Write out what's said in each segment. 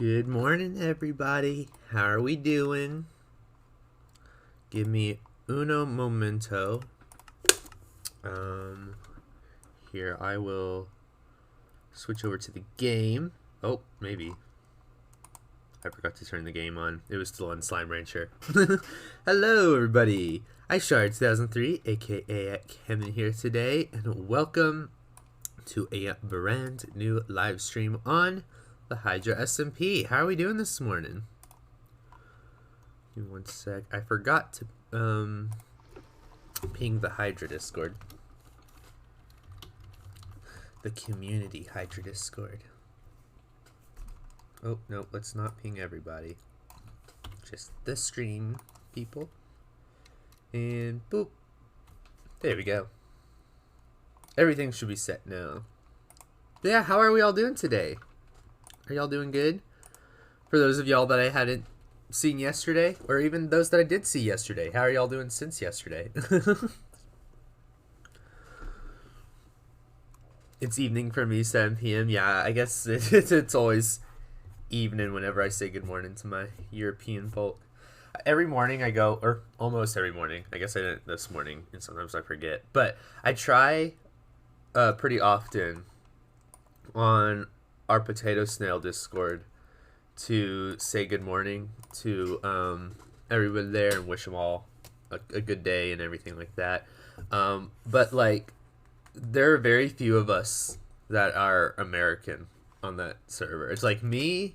Good morning, everybody. How are we doing? Give me uno momento. Here I will switch over to the game. Oh, maybe. I forgot to turn the game on. It was still on Slime Rancher. Hello, everybody. 𝗦𝗢𝗖𝗜𝗔𝗟𝗦, aka Camden here today, and welcome to a brand new live stream on the Hydra SMP. How are we doing this morning? Give me one sec. I forgot to ping the Hydra Discord. The community Hydra Discord. Oh, no, let's not ping everybody. Just the stream people. And boop. There we go. Everything should be set now. Yeah, how are we all doing today? Are y'all doing good? For those of y'all that I hadn't seen yesterday, or even those that I did see yesterday, how are y'all doing since yesterday? It's evening for me, 7 p.m. Yeah, I guess it's always evening whenever I say good morning to my European folk. Every morning I go, or almost every morning. I guess I didn't this morning, and sometimes I forget. But I try pretty often on our Potato Snail Discord to say good morning to everybody there and wish them all a good day and everything like that. But like, there are very few of us that are American on that server. It's like me,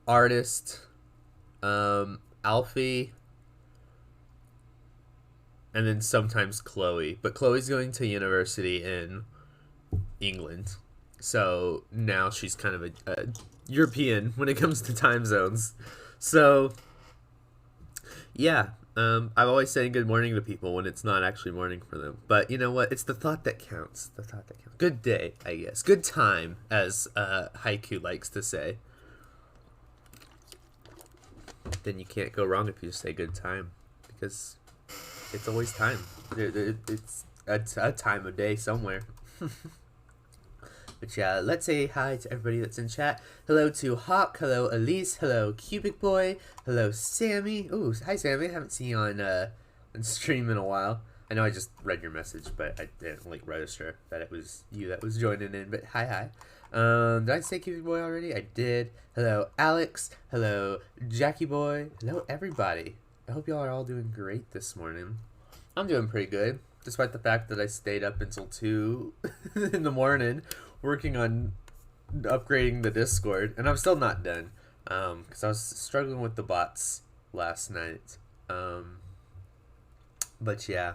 Artist, Alfie, and then sometimes Chloe. But Chloe's going to university in England, so now she's kind of a European when it comes to time zones. So yeah, I've always said good morning to people when it's not actually morning for them. But you know what? It's the thought that counts. The thought that counts. Good day, I guess. Good time, as Haiku likes to say. Then you can't go wrong if you say good time, because it's always time. It's a time of day somewhere. But yeah, let's say hi to everybody that's in chat. Hello to Hawk, hello Elise, hello Cubic Boy, hello Sammy. Ooh, hi Sammy, I haven't seen you on stream in a while. I know I just read your message, but I didn't like register that it was you that was joining in, but hi. Did I say Cubic Boy already? I did. Hello Alex, hello Jackie Boy, hello everybody. I hope y'all are all doing great this morning. I'm doing pretty good, despite the fact that I stayed up until 2 in the morning working on upgrading the Discord, and I'm still not done, because I was struggling with the bots last night. But yeah,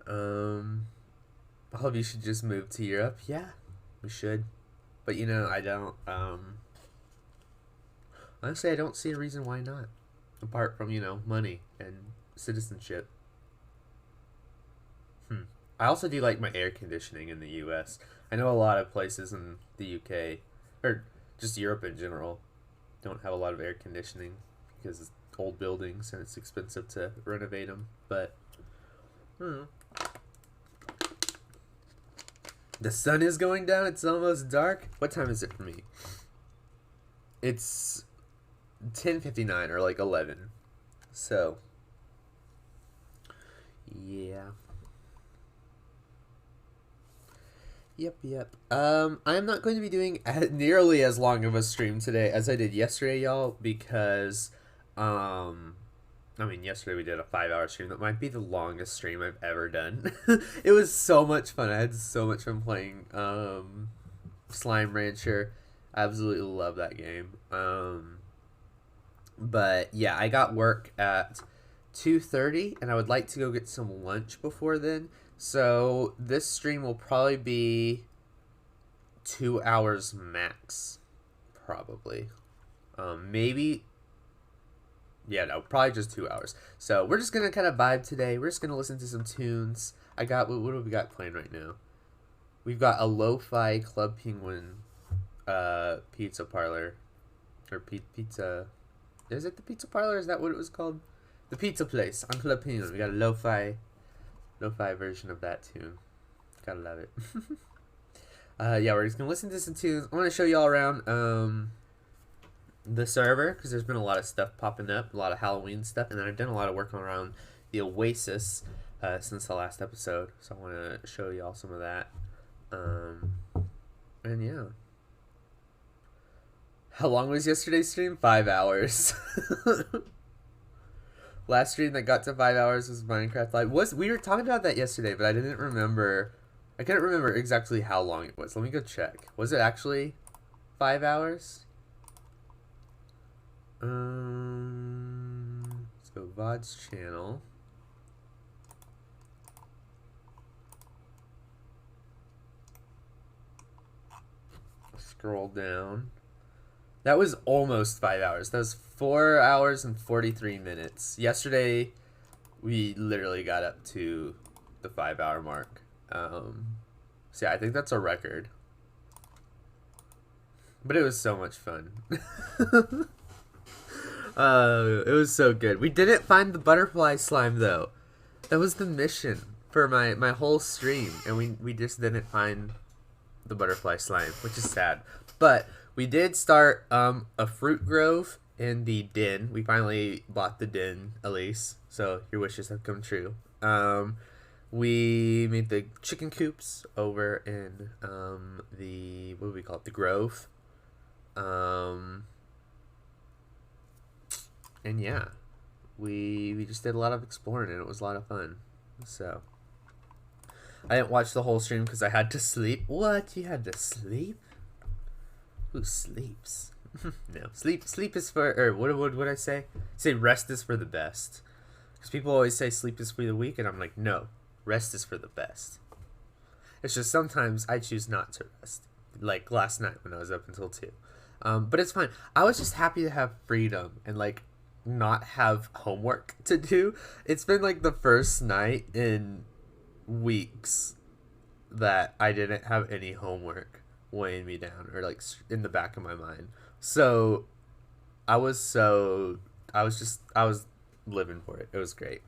all of you should just move to Europe. Yeah, we should. But you know, I don't, honestly, I don't see a reason why not, apart from, you know, money and citizenship. I also do like my air conditioning in the US. I know a lot of places in the UK, or just Europe in general, don't have a lot of air conditioning because it's old buildings and it's expensive to renovate them. But the sun is going down. It's almost dark. What time is it for me? It's 10:59 or like 11. So yeah. Yep. I'm not going to be doing nearly as long of a stream today as I did yesterday, y'all, because, I mean, yesterday we did a 5-hour stream. That might be the longest stream I've ever done. It was so much fun. I had so much fun playing, Slime Rancher. I absolutely love that game. But, yeah, I got work at 2:30, and I would like to go get some lunch before then. So this stream will probably be 2 hours max, probably. Maybe, yeah, no, probably just 2 hours. So we're just gonna kind of vibe today. We're just gonna listen to some tunes. I got, what do we got playing right now? We've got a lo-fi Club Penguin pizza parlor, or pizza. Is it the pizza parlor? Is that what it was called? The pizza place on Club Penguin. We got a lo-fi version of that tune. Gotta love it. Yeah, we're just gonna listen to some tunes. I want to show y'all around. the server because there's been a lot of stuff popping up, a lot of Halloween stuff, and then I've done a lot of work around the Oasis since the last episode, so I want to show y'all some of that. And yeah. How long was yesterday's stream? 5 hours. Last stream that got to 5 hours was Minecraft Live. We were talking about that yesterday, but I didn't remember. I couldn't remember exactly how long it was. Let me go check. Was it actually 5 hours? Let's go VODS channel. Scroll down. That was almost 5 hours. That was 4 hours and 43 minutes. Yesterday, we literally got up to the 5 hour mark. So yeah, I think that's a record. But it was so much fun. It was so good. We didn't find the butterfly slime though. That was the mission for my whole stream, and we just didn't find the butterfly slime, which is sad. But we did start a fruit grove in the den. We finally bought the den, Elise. So your wishes have come true. We made the chicken coops over in the, what do we call it? The grove. And yeah, we just did a lot of exploring, and it was a lot of fun. So I didn't watch the whole stream because I had to sleep. What? You had to sleep? Who sleeps? No, sleep is for, or what would I say? Say rest is for the best. Because people always say sleep is for the weak, and I'm like, no, rest is for the best. It's just sometimes I choose not to rest. Like last night when I was up until 2. But it's fine. I was just happy to have freedom and like not have homework to do. It's been like the first night in weeks that I didn't have any homework weighing me down or like in the back of my mind. So I was living for it. It was great.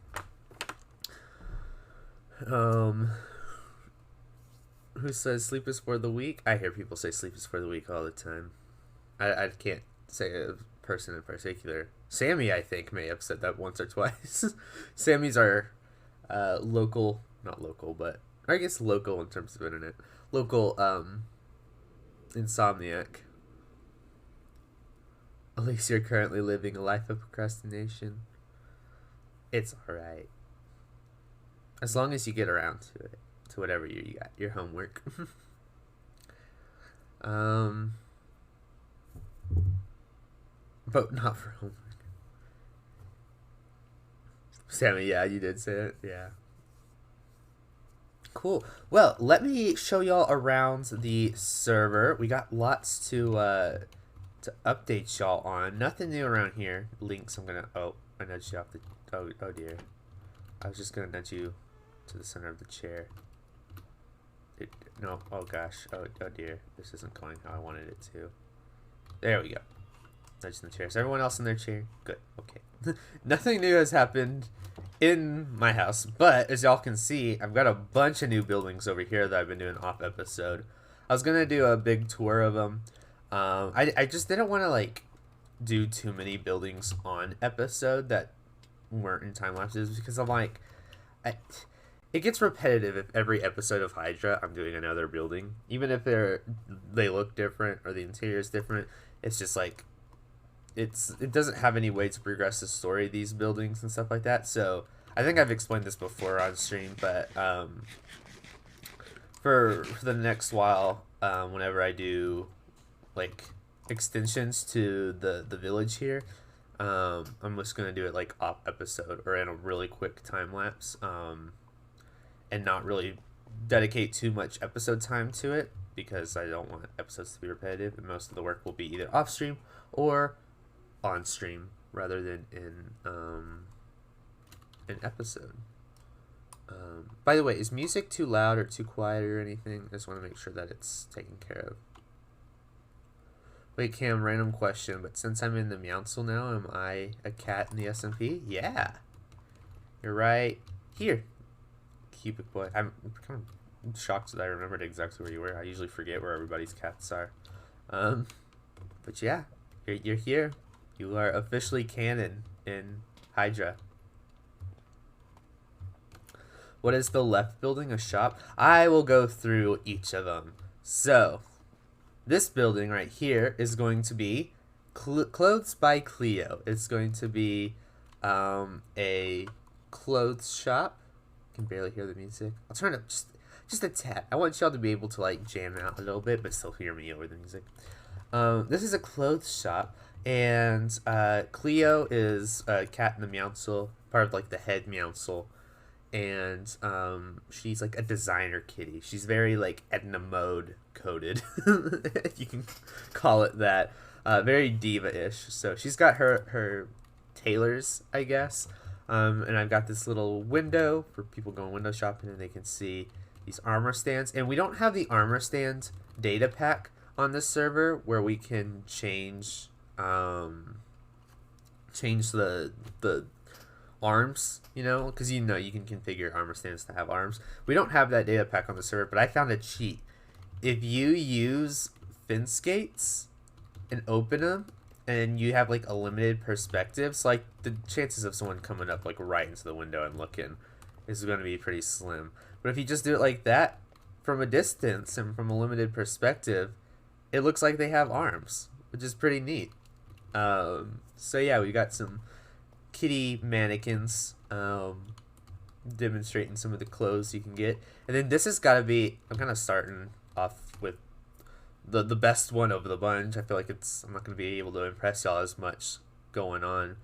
Who says sleep is for the weak? I hear people say sleep is for the weak all the time. I can't say a person in particular. Sammy, I think, may have said that once or twice. Sammy's our local, not local, but I guess local in terms of internet. Local insomniac. At least you're currently living a life of procrastination. It's alright. As long as you get around to it. To whatever you got. Your homework. But not for homework. Sammy, yeah, you did say it. Yeah. Cool. Well, let me show y'all around the server. We got lots to update y'all on. Nothing new around here. Links, I'm gonna. Oh, I nudged you off the. Oh dear. I was just gonna nudge you to the center of the chair. No. Oh gosh. Oh dear. This isn't going how I wanted it to. There we go. Nudge in the chair. Is everyone else in their chair? Good. Okay. Nothing new has happened in my house, but as y'all can see, I've got a bunch of new buildings over here that I've been doing off episode. I was gonna do a big tour of them. I just didn't want to like do too many buildings on episode that weren't in time lapses because I'm like, it gets repetitive if every episode of Hydra I'm doing another building, even if they look different or the interior is different. It's just like it doesn't have any way to progress the story, these buildings and stuff like that. So I think I've explained this before on stream, but for the next while, whenever I do like extensions to the village here, I'm just gonna do it like off episode or in a really quick time lapse, and not really dedicate too much episode time to it because I don't want episodes to be repetitive, and most of the work will be either off stream or on stream rather than in an episode. By the way, is music too loud or too quiet or anything? I just want to make sure that it's taken care of. Wait, Cam, random question, but since I'm in the 𝗦𝗢𝗖𝗓 now, am I a cat in the SMP? Yeah. You're right here. Cupid boy. I'm kind of shocked that I remembered exactly where you were. I usually forget where everybody's cats are. But yeah, You're here. You are officially canon in Hydra. What is the left building? A shop? I will go through each of them. So, this building right here is going to be Clothes by Cleo. It's going to be a clothes shop. I can barely hear the music. I'll turn it just a tad. I want y'all to be able to like jam out a little bit, but still hear me over the music. This is a clothes shop, and Cleo is 𝗦𝗦𝗧𝗦𝗦𝗧𝗦𝗦, part of like the head 𝗦𝗦𝗧𝗦, and she's like a designer kitty. She's very like Edna mode coded, if you can call it that. Very diva-ish. So she's got her tailors, I guess. And I've got this little window for people going window shopping, and they can see these armor stands. And we don't have the armor stand data pack on this server where we can change the arms, you know, because you can configure armor stands to have arms. We don't have that data pack on the server, but I found a cheat. If you use fin skates and open them, and you have like a limited perspective, so like the chances of someone coming up like right into the window and looking is going to be pretty slim. But if you just do it like that from a distance and from a limited perspective, it looks like they have arms, which is pretty neat. So yeah, we got some kitty mannequins demonstrating some of the clothes you can get. And then this has got to be, I'm kind of starting off with the best one of the bunch. I feel like I'm not going to be able to impress y'all as much going on.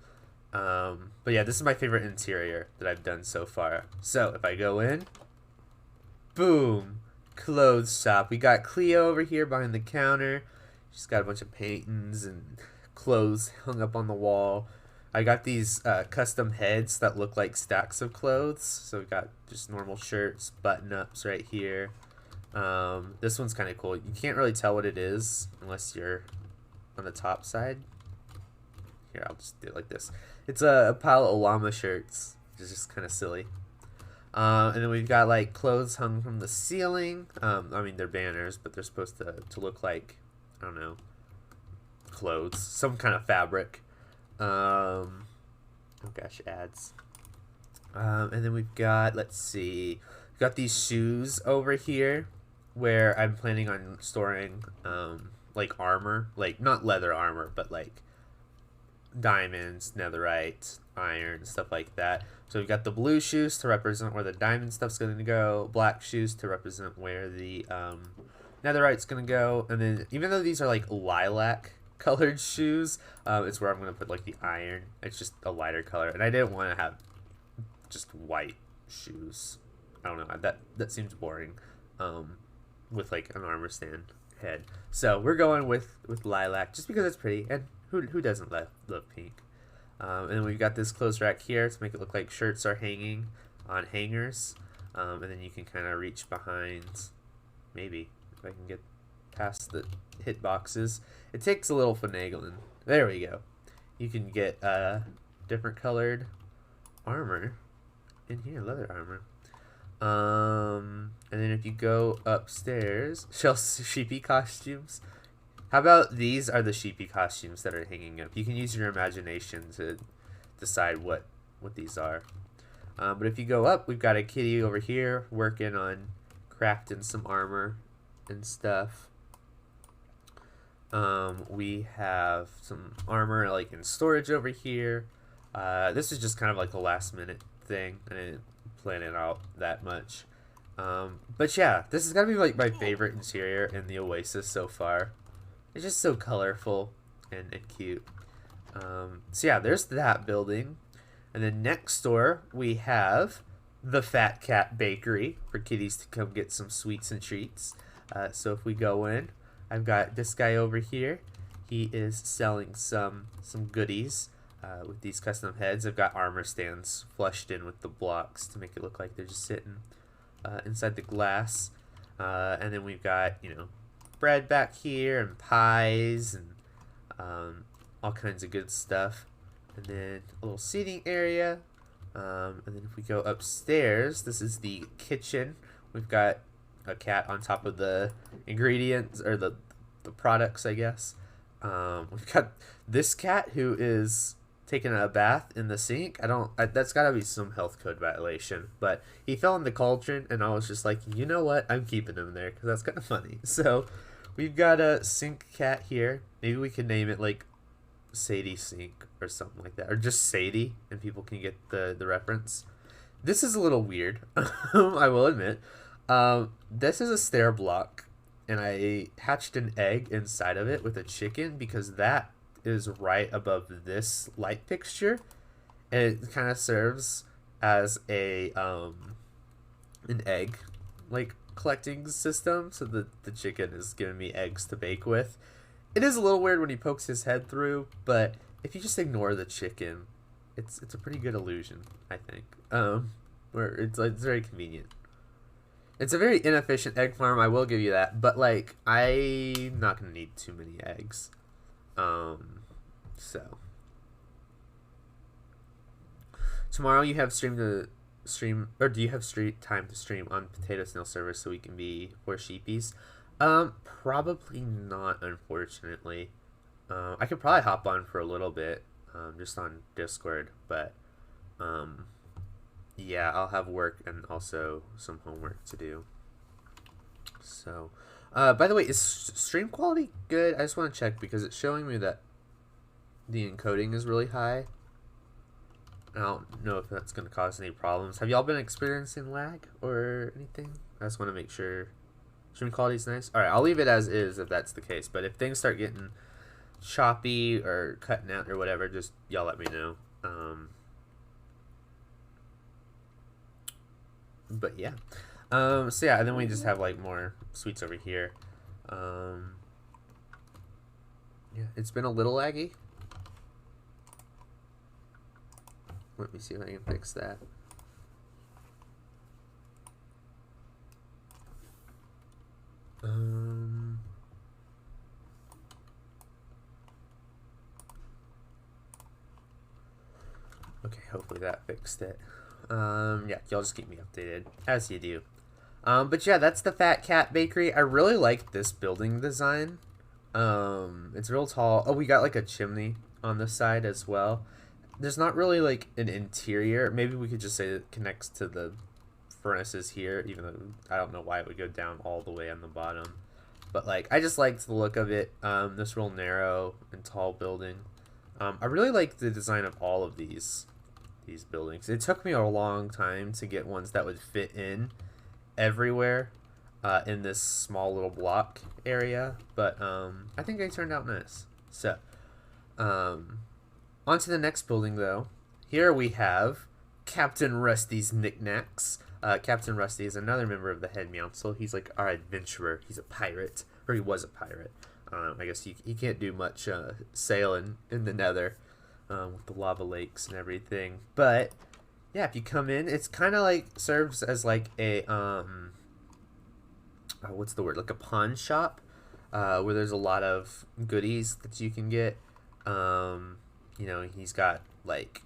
But yeah, this is my favorite interior that I've done so far. So if I go in, boom, clothes shop. We got Cleo over here behind the counter. She's got a bunch of paintings and clothes hung up on the wall. I got these custom heads that look like stacks of clothes. So we got just normal shirts, button-ups right here. This one's kind of cool. You can't really tell what it is unless you're on the top side. Here, I'll just do it like this. It's a pile of llama shirts, which is just kind of silly. And then we've got like clothes hung from the ceiling. I mean, they're banners, but they're supposed to look like, I don't know, clothes, some kind of fabric. Oh gosh, ads. And then we've got, let's see, we've got these shoes over here where I'm planning on storing like armor, like not leather armor, but like diamonds, netherite, iron, stuff like that. So we've got the blue shoes to represent where the diamond stuff's going to go, black shoes to represent where the netherite's going to go, and then even though these are like lilac colored shoes, it's where I'm going to put like the iron. It's just a lighter color, and I didn't want to have just white shoes. I don't know, that seems boring with like an armor stand head. So we're going with lilac just because it's pretty, and who doesn't love pink? And then we've got this clothes rack here to make it look like shirts are hanging on hangers, and then you can kind of reach behind, maybe if I can get past the hit boxes. It takes a little finagling. There we go. You can get different colored armor in here, leather armor. And then if you go upstairs, sheepy costumes. How about these are the sheepy costumes that are hanging up? You can use your imagination to decide what these are. But if you go up, we've got a kitty over here working on crafting some armor and stuff. We have some armor like in storage over here. This is just kind of like a last minute thing. I didn't plan it out that much. But yeah, this has got to be like my favorite interior in the Oasis so far. It's just so colorful and cute. So yeah, there's that building. And then next door, we have the Fat Cat Bakery for kitties to come get some sweets and treats. So if we go in, I've got this guy over here. He is selling some goodies with these custom heads. I've got armor stands flushed in with the blocks to make it look like they're just sitting inside the glass. And then we've got, bread back here and pies and all kinds of good stuff. And then a little seating area. And then if we go upstairs, this is the kitchen. We've got a cat on top of the ingredients, or the products, I guess. We've got this cat who is taking a bath in the sink. That's gotta be some health code violation. But he fell in the cauldron, and I was just like, you know what? I'm keeping him there because that's kind of funny. So we've got a sink cat here. Maybe we can name it like Sadie Sink or something like that, or just Sadie, and people can get the reference. This is a little weird, I will admit. This is a stair block, and I hatched an egg inside of it with a chicken because that is right above this light fixture, and it kind of serves as a an egg like collecting system. So the chicken is giving me eggs to bake with. It is a little weird when he pokes his head through, but if you just ignore the chicken, it's a pretty good illusion, I think. Where it's very convenient. It's a very inefficient egg farm, I will give you that, but like I'm not gonna need too many eggs. So tomorrow you have stream, or do you have street time to stream on Potato Snail server so we can be 4 sheepies? Probably not, unfortunately. I could probably hop on for a little bit, just on Discord, but yeah, I'll have work and also some homework to do. So, by the way, is stream quality good? I just want to check because it's showing me that the encoding is really high. I don't know if that's going to cause any problems. Have y'all been experiencing lag or anything? I just want to make sure stream quality is nice. Alright, I'll leave it as is if that's the case. But if things start getting choppy or cutting out or whatever, just y'all let me know. But yeah. So yeah, and then we just have like more sweets over here. Yeah, it's been a little laggy. Let me see if I can fix that. Okay, hopefully that fixed it. Yeah, y'all just keep me updated, as you do. But yeah, that's the Fat Cat Bakery. I really like this building design. It's real tall. Oh, we got like a chimney on the side as well. There's not really like an interior. Maybe we could just say it connects to the furnaces here, even though I don't know why it would go down all the way on the bottom. But like, I just liked the look of it. This real narrow and tall building. I really like the design of all of these buildings. It took me a long time to get ones that would fit in everywhere in this small little block area, but I think they turned out nice. So on to the next building though. Here we have Captain Rusty's Knickknacks. Captain Rusty is another member of the 𝗦𝗢𝗖𝗜𝗔𝗟𝗦. He's like our adventurer. He's a pirate, or he was a pirate. I guess he can't do much sailing in the nether with the lava lakes and everything. But yeah, if you come in, it's kind of like serves as like a what's the word? Like a pawn shop where there's a lot of goodies that you can get. You know, he's got like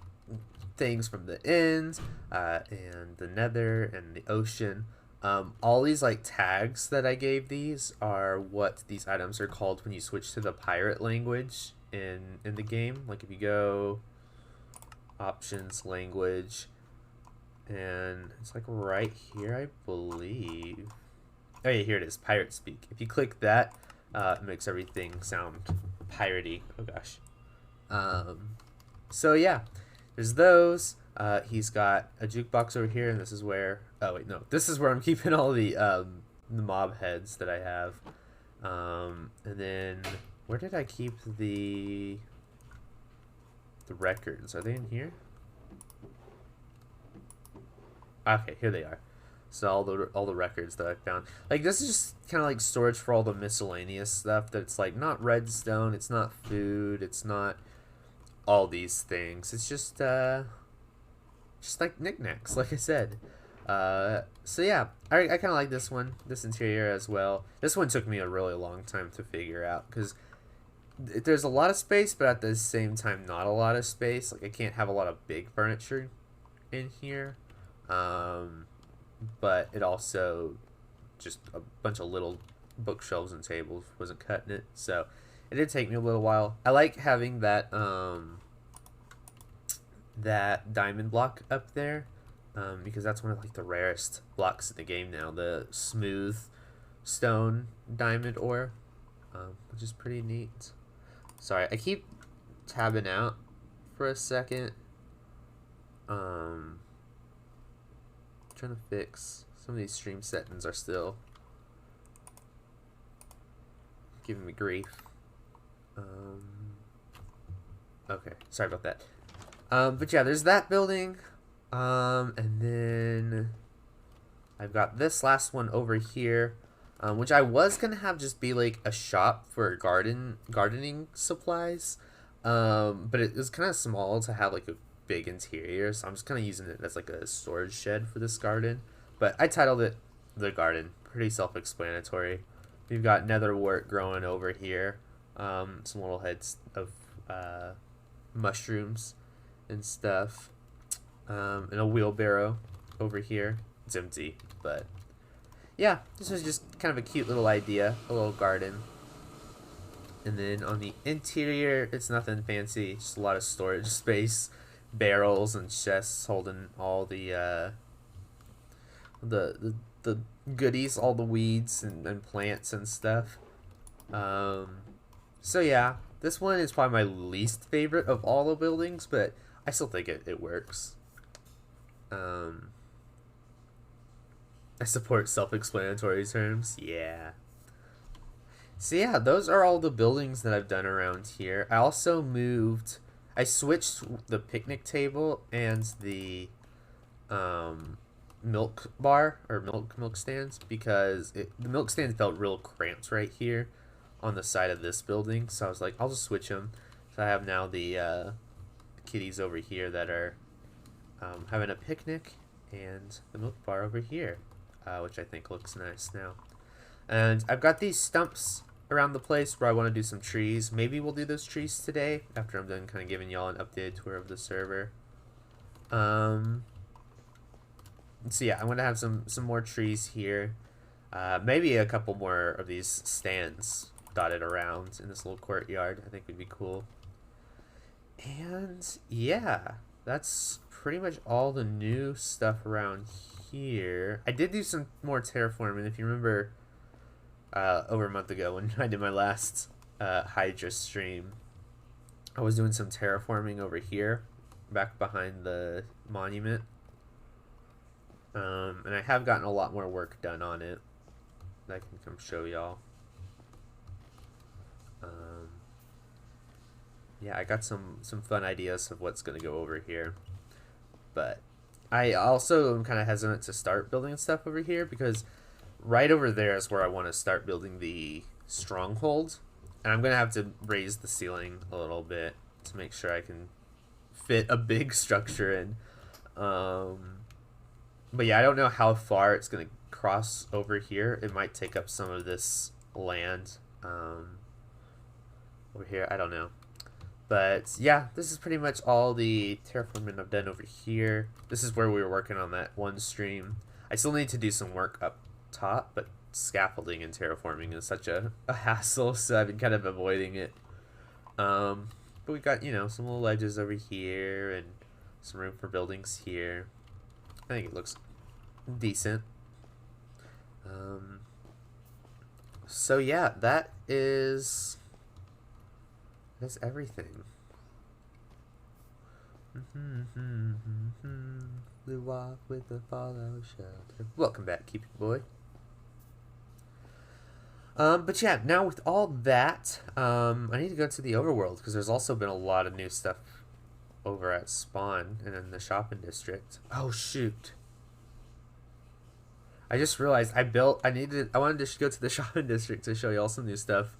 things from the end and the nether and the ocean. All these like tags that I gave these are what these items are called when you switch to the pirate language in the game. Like if you go options, language, and it's like right here, I believe. Oh yeah, here it is, pirate speak. If you click that, it makes everything sound piratey. Oh gosh. So yeah, there's those. He's got a jukebox over here, and this is where. Oh wait, no, this is where I'm keeping all the mob heads that I have. And then where did I keep the records? Are they in here? Okay, here they are. So all the records that I found. Like this is just kind of like storage for all the miscellaneous stuff. That's like not redstone. It's not food. It's not all these things. It's just like knickknacks, like I said. So yeah, I kind of like this one, this interior as well. This one took me a really long time to figure out because there's a lot of space, but at the same time not a lot of space. Like I can't have a lot of big furniture in here, but it also just a bunch of little bookshelves and tables wasn't cutting it. So It did take me a little while. I like having that that diamond block up there, because that's one of like the rarest blocks in the game now. The smooth stone diamond ore, which is pretty neat. Sorry, I keep tabbing out for a second. Trying to fix some of these stream settings are still giving me grief. Okay, sorry about that. But yeah, there's that building. And then I've got this last one over here, which I was gonna have just be like a shop for gardening supplies. But it was kind of small to have like a big interior, so I'm just kind of using it as like a storage shed for this garden. But I titled it The Garden. Pretty self-explanatory. We've got nether wart growing over here. Some little heads of mushrooms and stuff. And a wheelbarrow over here. It's empty, but yeah, this was just kind of a cute little idea, a little garden. And then on the interior, it's nothing fancy, just a lot of storage space, barrels and chests holding all the goodies, all the weeds and plants and stuff. So yeah, this one is probably my least favorite of all the buildings, but I still think it works. I support self-explanatory terms. Yeah. So yeah, those are all the buildings that I've done around here. I also I switched the picnic table and the milk bar or milk stands because the milk stand felt real cramped right here on the side of this building. So I was like, I'll just switch them. So I have now the kitties over here that are having a picnic, and the milk bar over here, which I think looks nice now. And I've got these stumps around the place where I want to do some trees. Maybe we'll do those trees today after I'm done kind of giving y'all an updated tour of the server. So yeah, I'm gonna have some more trees here. Maybe a couple more of these stands dotted around in this little courtyard. I think would be cool. And yeah, that's pretty much all the new stuff around here. I did do some more terraforming. If you remember, over a month ago when I did my last Hydra stream, I was doing some terraforming over here, back behind the monument. And I have gotten a lot more work done on it that I can come show y'all. Yeah, I got some fun ideas of what's gonna go over here. But I also am kind of hesitant to start building stuff over here because right over there is where I want to start building the stronghold. And I'm going to have to raise the ceiling a little bit to make sure I can fit a big structure in. But yeah, I don't know how far it's going to cross over here. It might take up some of this land over here. I don't know. But yeah, this is pretty much all the terraforming I've done over here. This is where we were working on that one stream. I still need to do some work up top, but scaffolding and terraforming is such a hassle, so I've been kind of avoiding it. But we got, you know, some little ledges over here and some room for buildings here. I think it looks decent. So yeah, that's everything. Blue walk with the fallout shelter. Welcome back, Keep It Boy. But yeah, now with all that, I need to go to the overworld because there's also been a lot of new stuff over at Spawn and in the shopping district. Oh shoot! I just realized I wanted to go to the shopping district to show y'all some new stuff.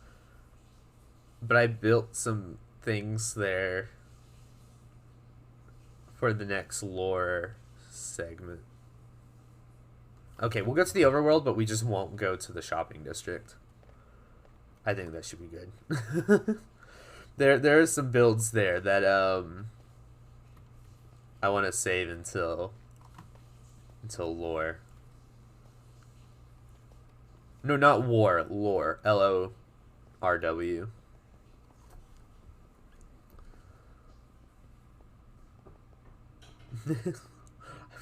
But I built some things there for the next lore segment. Okay, we'll go to the overworld, but we just won't go to the shopping district. I think that should be good. There are some builds there that I want to save until lore. No, not war, lore. LORW.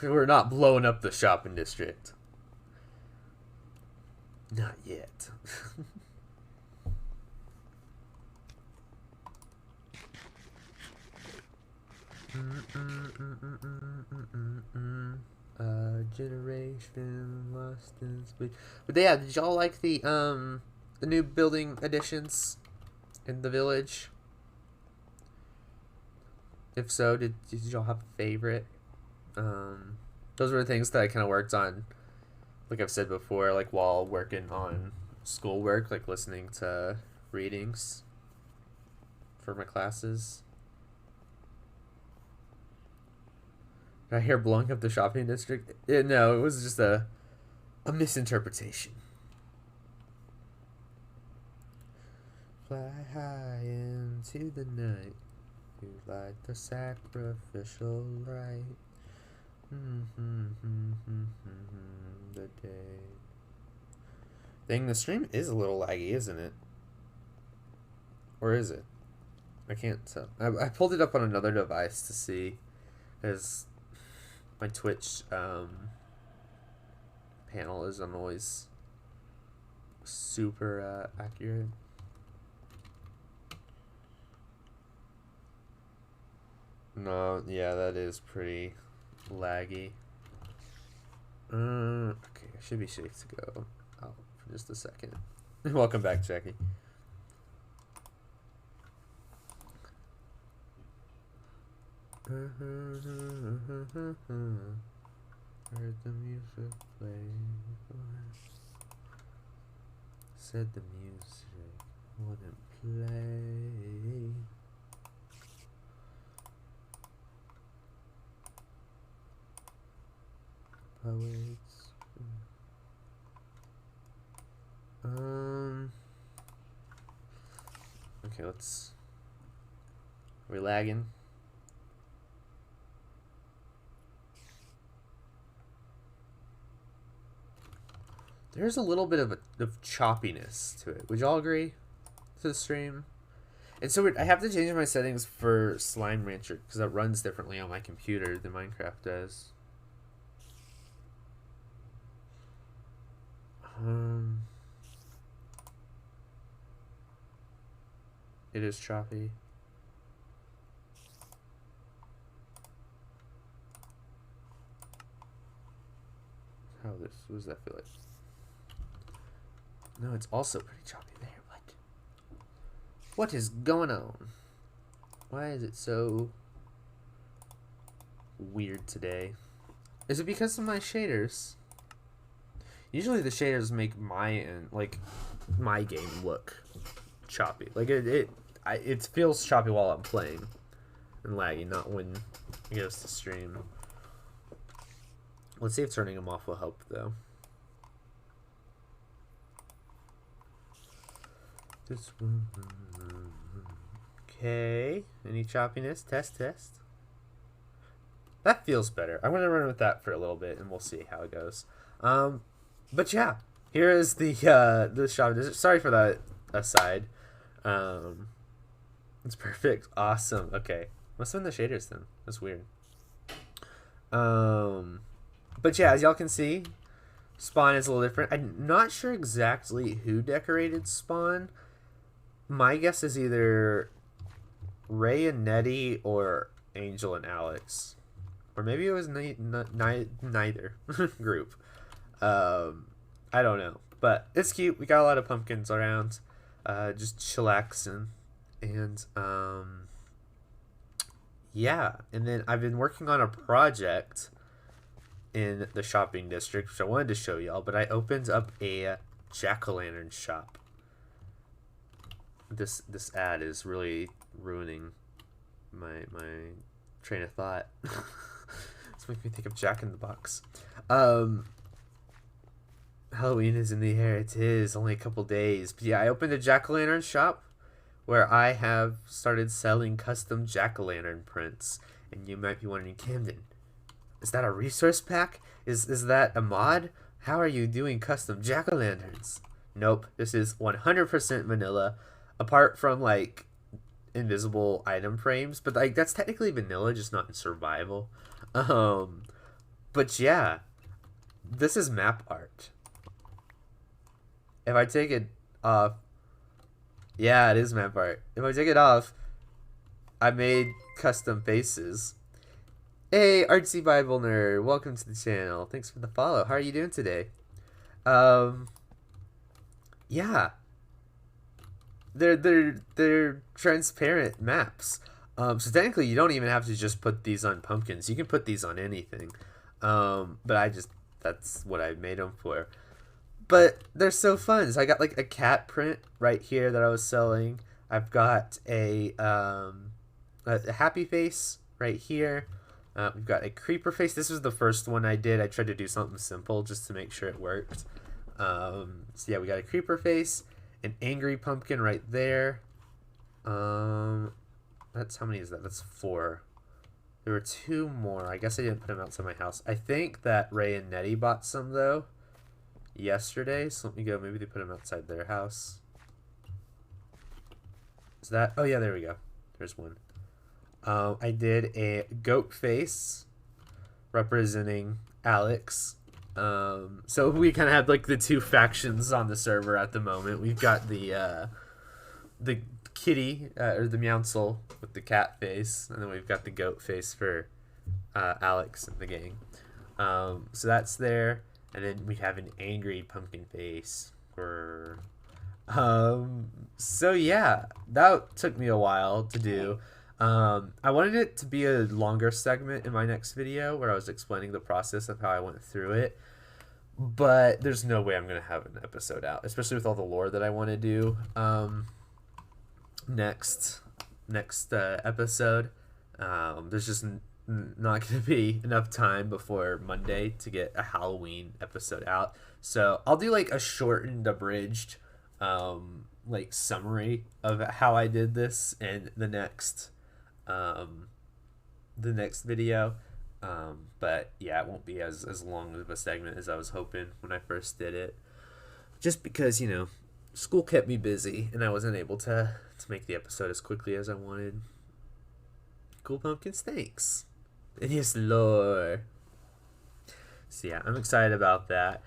We're not blowing up the shopping district. Not yet. Generation lost in space. But yeah, did y'all like the new building additions in the village? If so, did y'all have a favorite? Those were the things that I kind of worked on, like I've said before, like while working on schoolwork, like listening to readings for my classes. Did I hear blowing up the shopping district? No, it was just a misinterpretation. Fly high into the night, you light the sacrificial light. The day. Dang, the stream is a little laggy, isn't it? Or is it? I can't tell. I pulled it up on another device to see, because my Twitch panel isn't always super accurate. No, yeah, that is pretty laggy. Okay, I should be safe to go out for just a second. Welcome back, Jackie. Heard the music play. Said the music wouldn't play. Poets. Okay, let's. Are we lagging? There's a little bit of choppiness to it. Would y'all agree to the stream? And so I have to change my settings for Slime Rancher because it runs differently on my computer than Minecraft does. It is choppy. What does that feel like? No, it's also pretty choppy there. What is going on? Why is it so weird today? Is it because of my shaders? Usually the shaders make my game look choppy. Like it feels choppy while I'm playing and laggy, not when it goes to stream. Let's see if turning them off will help though. This one. Okay. Any choppiness? Test. That feels better. I'm gonna run with that for a little bit, and we'll see how it goes. But yeah, here is the shop. Sorry for that aside. It's perfect. Awesome. Okay. Must have been the shaders then. That's weird. But yeah, as y'all can see, Spawn is a little different. I'm not sure exactly who decorated Spawn. My guess is either Ray and Nettie or Angel and Alex. Or maybe it was neither group. I don't know. But it's cute. We got a lot of pumpkins around. Just chillaxing. And yeah. And then I've been working on a project in the shopping district, which I wanted to show y'all. But I opened up a jack-o'-lantern shop. This ad is really ruining my train of thought. It's making me think of Jack in the Box. Halloween is in the air. It is only a couple days. But yeah, I opened a jack-o'-lantern shop where I have started selling custom jack-o'-lantern prints. And you might be wondering, Camden, is that a resource pack? Is that a mod? How are you doing custom jack-o'-lanterns? Nope, this is 100% vanilla. Apart from like invisible item frames, but like that's technically vanilla, just not in survival. But yeah, this is map art. If I take it off, yeah, it is map art. If I take it off, I made custom faces. Hey, 𝗦𝗦𝗧𝗦𝗦, welcome to the channel. Thanks for the follow. How are you doing today? Yeah, they're transparent maps. So technically, you don't even have to just put these on pumpkins. You can put these on anything. But that's what I made them for. But they're so fun. So I got like a cat print right here that I was selling. I've got a happy face right here. We've got a creeper face. This was the first one I did. I tried to do something simple just to make sure it worked. So yeah, we got a creeper face, an angry pumpkin right there. That's, how many is that? That's 4. There were 2 more. I guess I didn't put them outside my house. I think that Ray and Nettie bought some though yesterday. So let me go. Maybe they put them outside their house. Is that? Oh yeah, there we go. There's one. I did a goat face representing Alex. So we kind of have like the 2 factions on the server at the moment. We've got the kitty or the 𝗦𝗢𝗖𝗜𝗦 with the cat face, and then we've got the goat face for Alex and the gang. So that's there, and then we have an angry pumpkin face for. So yeah, that took me a while to do. I wanted it to be a longer segment in my next video where I was explaining the process of how I went through it, but there's no way I'm going to have an episode out, especially with all the lore that I want to do next episode. There's just not going to be enough time before Monday to get a Halloween episode out, so I'll do like a shortened, abridged like summary of how I did this in the next video. But yeah, it won't be as long of a segment as I was hoping when I first did it, just because, you know, school kept me busy and I wasn't able to make the episode as quickly as I wanted. Cool pumpkins, thanks. And yes, lore. So yeah, I'm excited about that.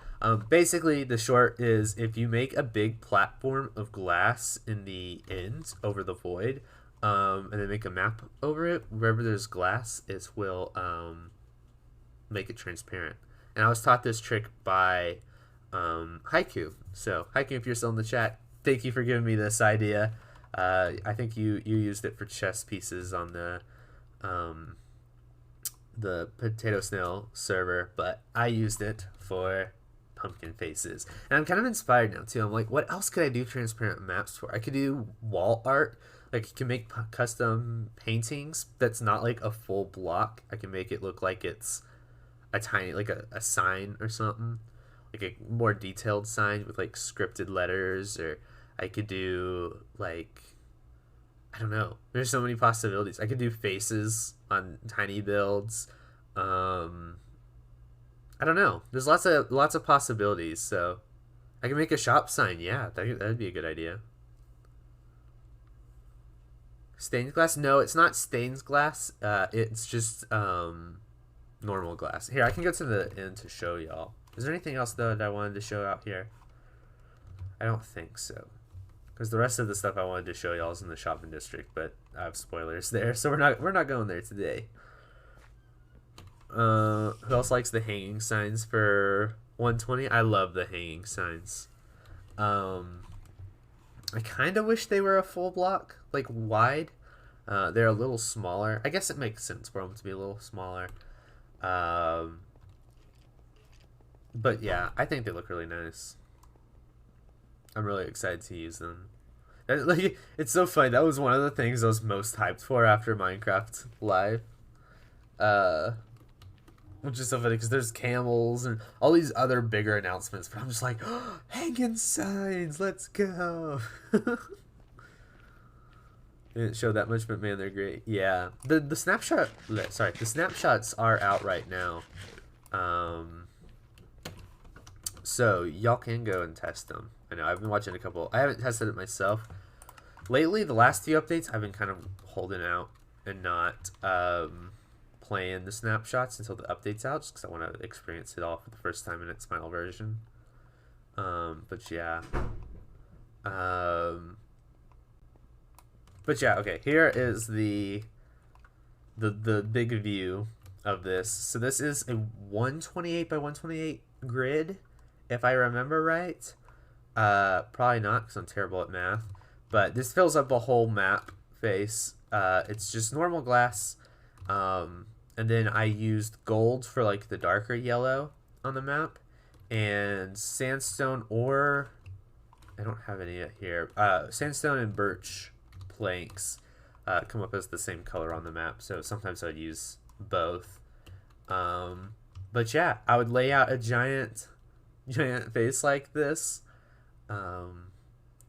Basically, the short is, if you make a big platform of glass in the ends over the void, and then make a map over it, wherever there's glass, it will make it transparent. And I was taught this trick by 𝗦𝗦𝗖𝗜𝗦𝗧𝗦𝗦. So 𝗦𝗦𝗖𝗜𝗦, if you're still in the chat, thank you for giving me this idea. I think you used it for chess pieces on the 𝗦𝗦𝗖𝗦𝗦𝗧𝗏 server, but I used it for pumpkin faces. And I'm kind of inspired now too. I'm like, what else could I do transparent maps for? I could do wall art. Like, you can make custom paintings that's not like a full block. I can make it look like it's a tiny, like a sign or something, like a more detailed sign with like scripted letters. Or I could do like, I don't know, there's so many possibilities. I could do faces on tiny builds. I don't know, there's lots of possibilities. So I can make a shop sign. Yeah, that'd be a good idea. Stained glass? No, it's not stained glass. It's just normal glass. Here, I can go to the end to show y'all. Is there anything else though that I wanted to show out here? I don't think so, because the rest of the stuff I wanted to show y'all is in the shopping district, but I have spoilers there, so we're not going there today. Who else likes the hanging signs for 120? I love the hanging signs. I kind of wish they were a full block, like wide. They're a little smaller. I guess it makes sense for them to be a little smaller. But yeah, I think they look really nice. I'm really excited to use them. Like, it's so funny. That was one of the things I was most hyped for after Minecraft Live. Which is so funny because there's camels and all these other bigger announcements, but I'm just like, oh, hanging signs, let's go. Didn't show that much, but man, they're great. Yeah, the snapshots are out right now. So y'all can go and test them. I know I've been watching a couple. I haven't tested it myself lately. The last few updates I've been kind of holding out and not playing the snapshots until the update's out, just because I want to experience it all for the first time in its final version. But yeah. Okay, here is the big view of this. So this is a 128 by 128 grid, if I remember right. Probably not, because I'm terrible at math. But this fills up a whole map face. It's just normal glass. And then I used gold for like the darker yellow on the map. And sandstone, or I don't have any here. Sandstone and birch planks come up as the same color on the map. So sometimes I'd use both. But yeah, I would lay out a giant face like this.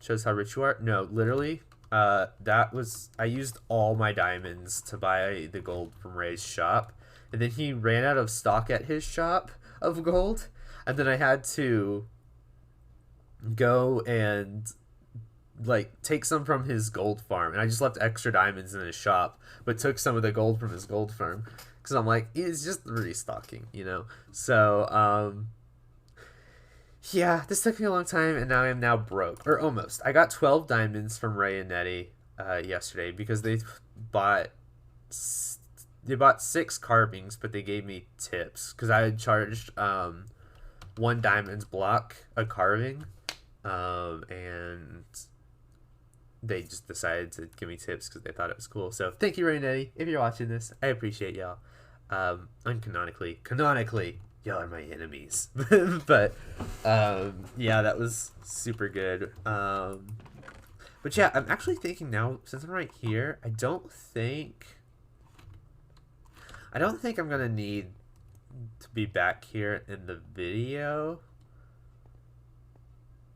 Shows how rich you are. No, literally, I used all my diamonds to buy the gold from Ray's shop, and then he ran out of stock at his shop of gold, and then I had to go and like take some from his gold farm, and I just left extra diamonds in his shop, but took some of the gold from his gold farm because I'm like, he's just restocking, you know. So yeah, this took me a long time, and now I am now broke, or almost. I got 12 diamonds from Ray and Nettie yesterday because they bought 6 carvings, but they gave me tips because I had charged 1 diamond's block a carving, and they just decided to give me tips because they thought it was cool. So thank you, Ray and Nettie, if you're watching this. I appreciate y'all. Canonically, y'all are my enemies. But yeah, that was super good. But yeah, I'm actually thinking now, since I'm right here, I don't think I'm gonna need to be back here in the video,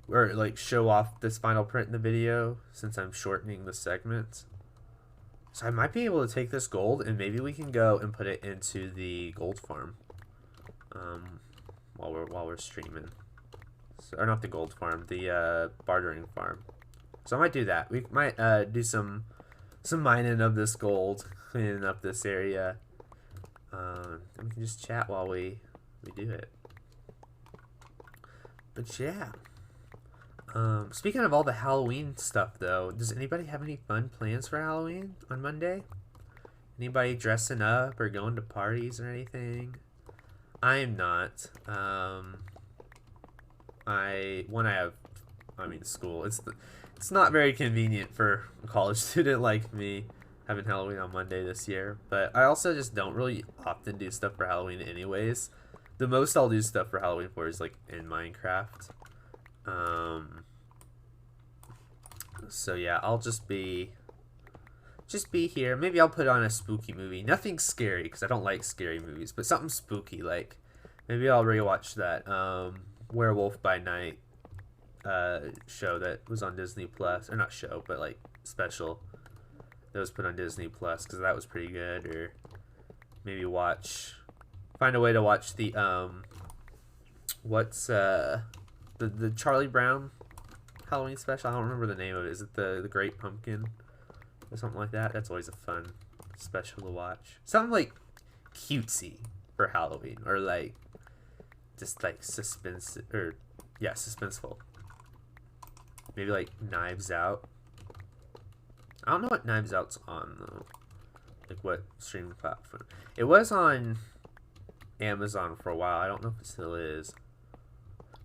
or like show off this final print in the video, since I'm shortening the segment. So I might be able to take this gold, and maybe we can go and put it into the gold farm while we're streaming. So, or not the gold farm, the bartering farm. So I might do that. We might do some mining of this gold, cleaning up this area. And we can just chat while we do it. But yeah. Speaking of all the Halloween stuff, though, does anybody have any fun plans for Halloween on Monday? Anybody dressing up or going to parties or anything? I am not. I mean, school. It's not very convenient for a college student like me having Halloween on Monday this year. But I also just don't really often do stuff for Halloween anyways. The most I'll do stuff for Halloween for is like in Minecraft. So yeah, I'll just be here. Maybe I'll put on a spooky movie. Nothing scary, because I don't like scary movies, but something spooky, like maybe I'll rewatch that Werewolf by Night show that was on Disney Plus, or not show, but like special that was put on Disney Plus, because that was pretty good. Or maybe find a way to watch the the Charlie Brown Halloween special. I don't remember the name of it. Is it the Great Pumpkin or something like that? That's always a fun special to watch. Something like cutesy for Halloween, or like just like suspenseful. Maybe like Knives Out. I don't know what Knives Out's on though. Like what streaming platform? It was on Amazon for a while. I don't know if it still is.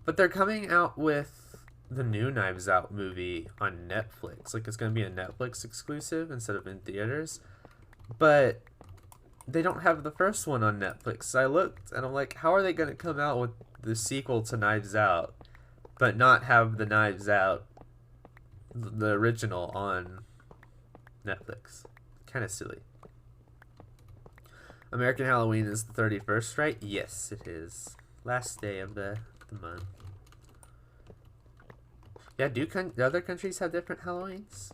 But they're coming out with the new Knives Out movie on Netflix. Like, it's going to be a Netflix exclusive instead of in theaters. But they don't have the first one on Netflix. So I looked, and I'm like, how are they going to come out with the sequel to Knives Out, but not have the Knives Out, the original, on Netflix? Kind of silly. American Halloween is the 31st, right? Yes, it is. Last day of the month. Yeah, do other countries have different Halloweens?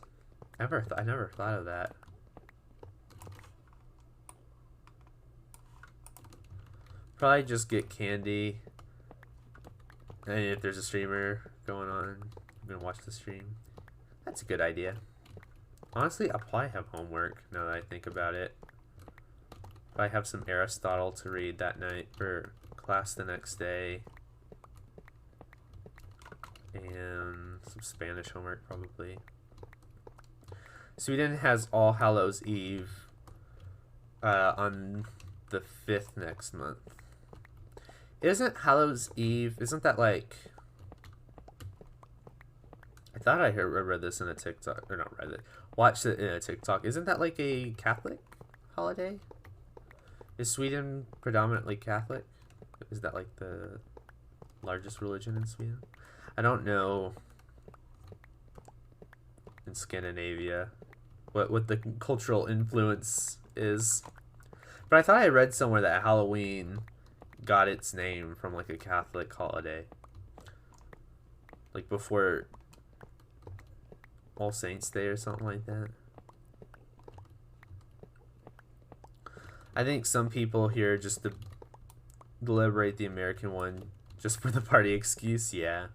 I never thought of that. Probably just get candy, and if there's a streamer going on, I'm gonna watch the stream. That's a good idea. Honestly, I'll probably have homework now that I think about it. I have some Aristotle to read that night for class the next day. And some Spanish homework probably. Sweden has All Hallows Eve on the 5th next month. Isn't Hallows Eve, isn't that like... I thought I read this in a TikTok, or not read it, watched it in a TikTok. Isn't that like a Catholic holiday? Is Sweden predominantly Catholic? Is that like the largest religion in Sweden? I don't know in Scandinavia what the cultural influence is. But I thought I read somewhere that Halloween got its name from like a Catholic holiday. Like before All Saints Day or something like that. I think some people here just to deliberate the American one just for the party excuse, yeah.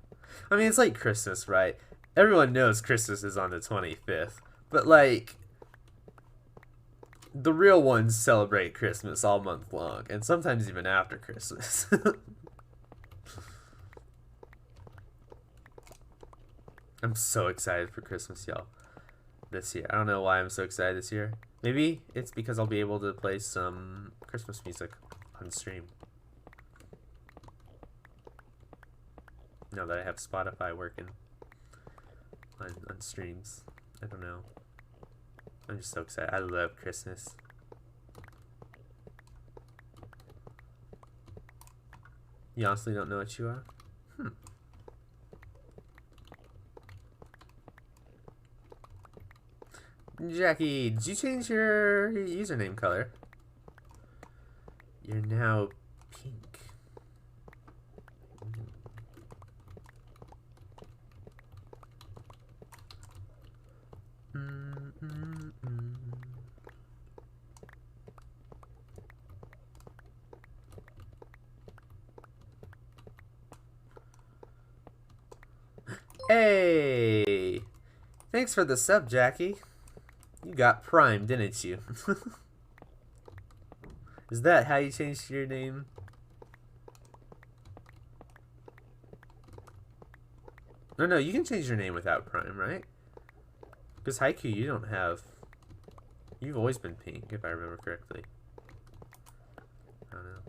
I mean, it's like Christmas, right? Everyone knows Christmas is on the 25th. But, like, the real ones celebrate Christmas all month long. And sometimes even after Christmas. I'm so excited for Christmas, y'all. This year. I don't know why I'm so excited this year. Maybe it's because I'll be able to play some Christmas music on stream. Now that I have Spotify working on streams. I don't know. I'm just so excited. I love Christmas. You honestly don't know what you are? Jackie, did you change your username color? You're now pink. Hey! Thanks for the sub, Jackie. You got Prime, didn't you? Is that how you changed your name? No, you can change your name without Prime, right? Because Haiku, you don't have... You've always been pink, if I remember correctly. I don't know.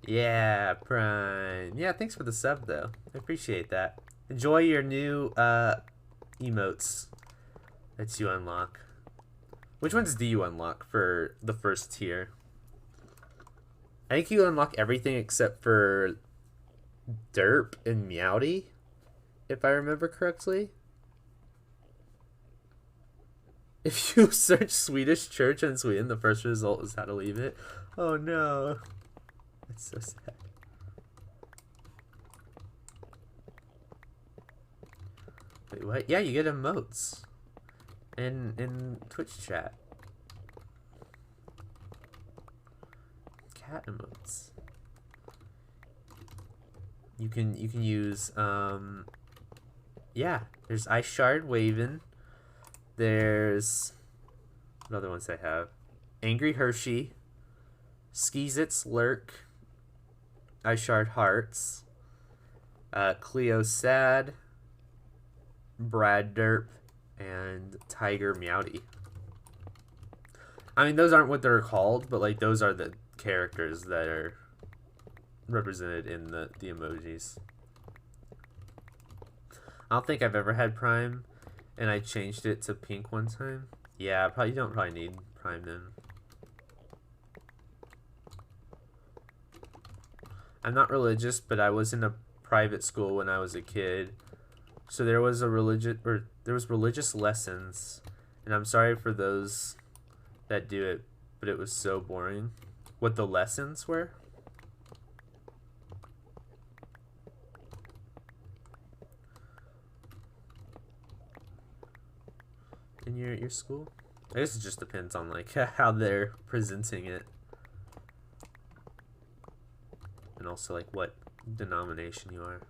Yeah, Prime. Yeah, thanks for the sub, though. I appreciate that. Enjoy your new emotes that you unlock. Which ones do you unlock for the first tier? I think you unlock everything except for Derp and Meowdy, if I remember correctly. If you search Swedish church in Sweden, the first result is how to leave it. Oh no. That's so sad. Wait, what? Yeah, you get emotes. In Twitch chat. Cat emotes. You can use yeah, there's 𝗦𝗦𝗧𝗔𝗚𝗦. There's what other ones I have? Angry Hershey, 𝗦𝗦𝗧𝗦𝗦, 𝗦𝗧𝗦𝗧𝗦𝗦, Cleo Sad, Brad Derp, and Tiger Meowdy. I mean, those aren't what they're called, but like those are the characters that are represented in the emojis. I don't think I've ever had Prime, and I changed it to pink one time. Yeah, you don't probably need Prime then. I'm not religious, but I was in a private school when I was a kid. So there was religious lessons, and I'm sorry for those that do it, but it was so boring. What the lessons were? In your school? I guess it just depends on like how they're presenting it. And also like what denomination you are.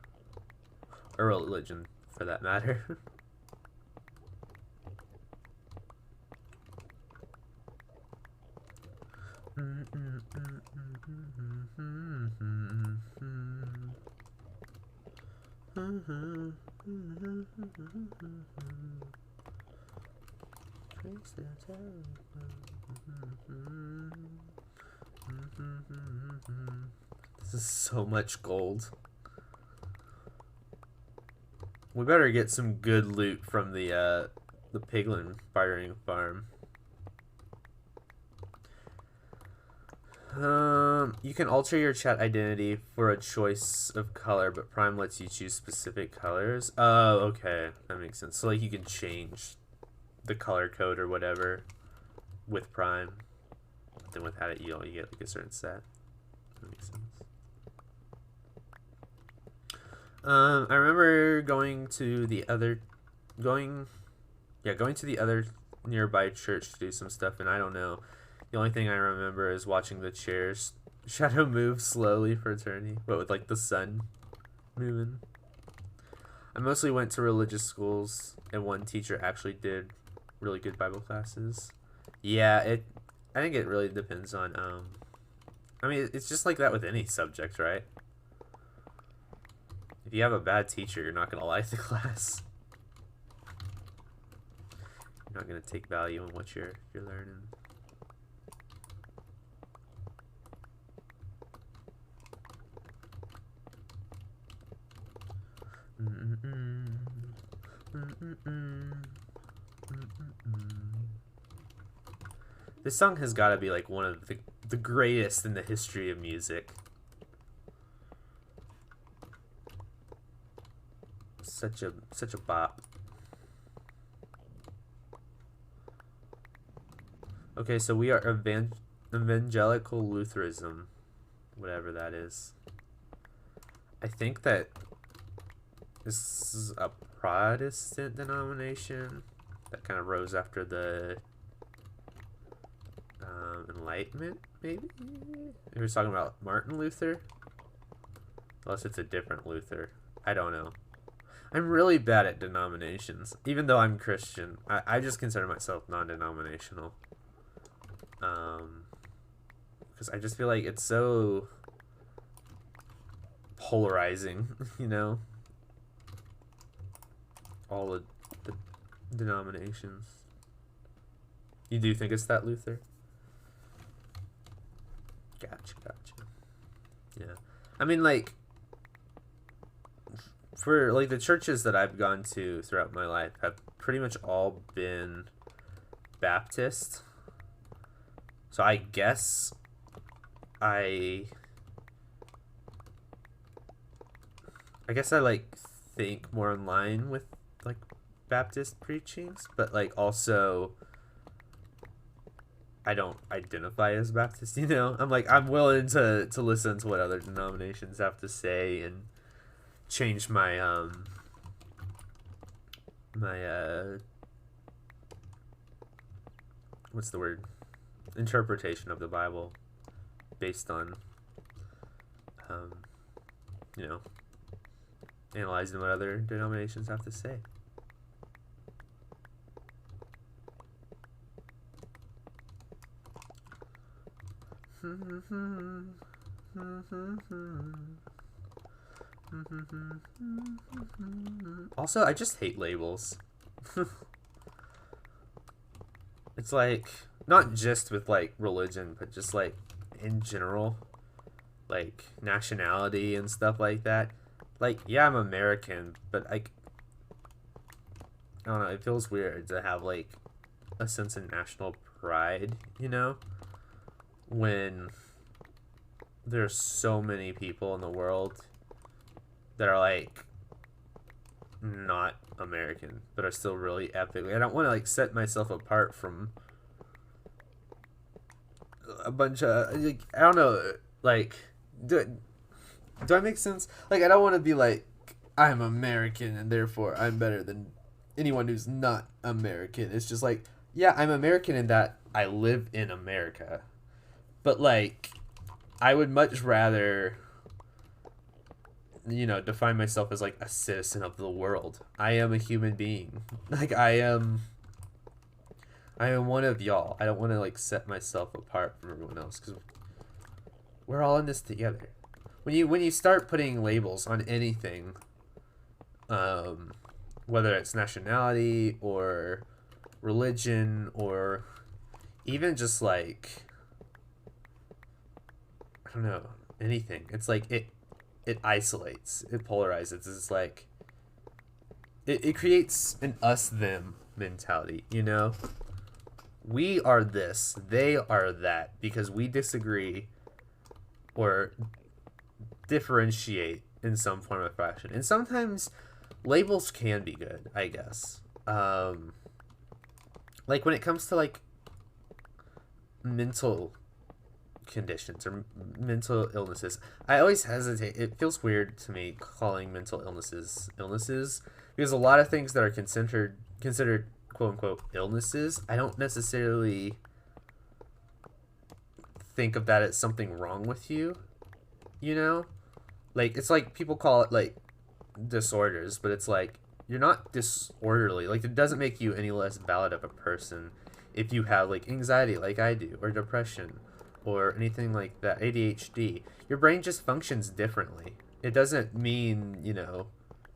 Or religion, for that matter. This is so much gold. We better get some good loot from the piglin firing farm. You can alter your chat identity for a choice of color, but Prime lets you choose specific colors. Oh, okay. That makes sense. So, like, you can change the color code or whatever with Prime. But then without it, you get, like, a certain set. That makes sense. I remember going to the other nearby church to do some stuff, and I don't know. The only thing I remember is watching the chair's shadow move slowly for eternity, but with like the sun moving. I mostly went to religious schools, and one teacher actually did really good Bible classes. Yeah, I think it really depends on I mean, it's just like that with any subject, right? If you have a bad teacher, you're not going to like the class. You're not going to take value in what you're learning. This song has got to be like one of the greatest in the history of music. Such a bop. Okay, so we are evangelical Lutheranism, whatever that is. I think that this is a Protestant denomination that kind of rose after the Enlightenment, maybe? He was talking about Martin Luther? Unless it's a different Luther. I don't know. I'm really bad at denominations. Even though I'm Christian, I just consider myself non-denominational. Because I just feel like it's so polarizing, you know? All the denominations. You do think it's that Luther? Gotcha. Yeah. I mean, like, for like the churches that I've gone to throughout my life have pretty much all been Baptist. So I guess I like think more in line with like Baptist preachings, but like also I don't identify as Baptist, you know? I'm willing to listen to what other denominations have to say and change my what's the word? Interpretation of the Bible based on you know, analyzing what other denominations have to say. Also, I just hate labels. It's like, not just with like religion, but just like in general, like nationality and stuff like that. Like, yeah, I'm American, but I don't know, it feels weird to have like a sense of national pride, you know, when there's so many people in the world that are like not American but are still really epic. I don't want to like set myself apart from a bunch of like, I don't know, like do I make sense? Like, I don't want to be like I'm American and therefore I'm better than anyone who's not American. It's just like, yeah, I'm American in that I live in America, but like I would much rather, you know, define myself as like a citizen of the world. I am a human being. Like, I am I am one of y'all. I don't want to like set myself apart from everyone else because we're all in this together. When you start putting labels on anything, whether it's nationality or religion or even just like, I don't know, anything, it's like it isolates, it polarizes. It's like it creates an us them mentality, you know. We are this, they are that, because we disagree or differentiate in some form of fashion. And sometimes labels can be good, I guess. Like when it comes to like mental conditions or mental illnesses, I always hesitate. It feels weird to me calling mental illnesses because a lot of things that are considered quote unquote illnesses, I don't necessarily think of that as something wrong with you, you know? Like, it's like people call it like disorders, but it's like you're not disorderly. Like, it doesn't make you any less valid of a person if you have like anxiety like I do, or depression, or anything like that, ADHD. Your brain just functions differently. It doesn't mean, you know,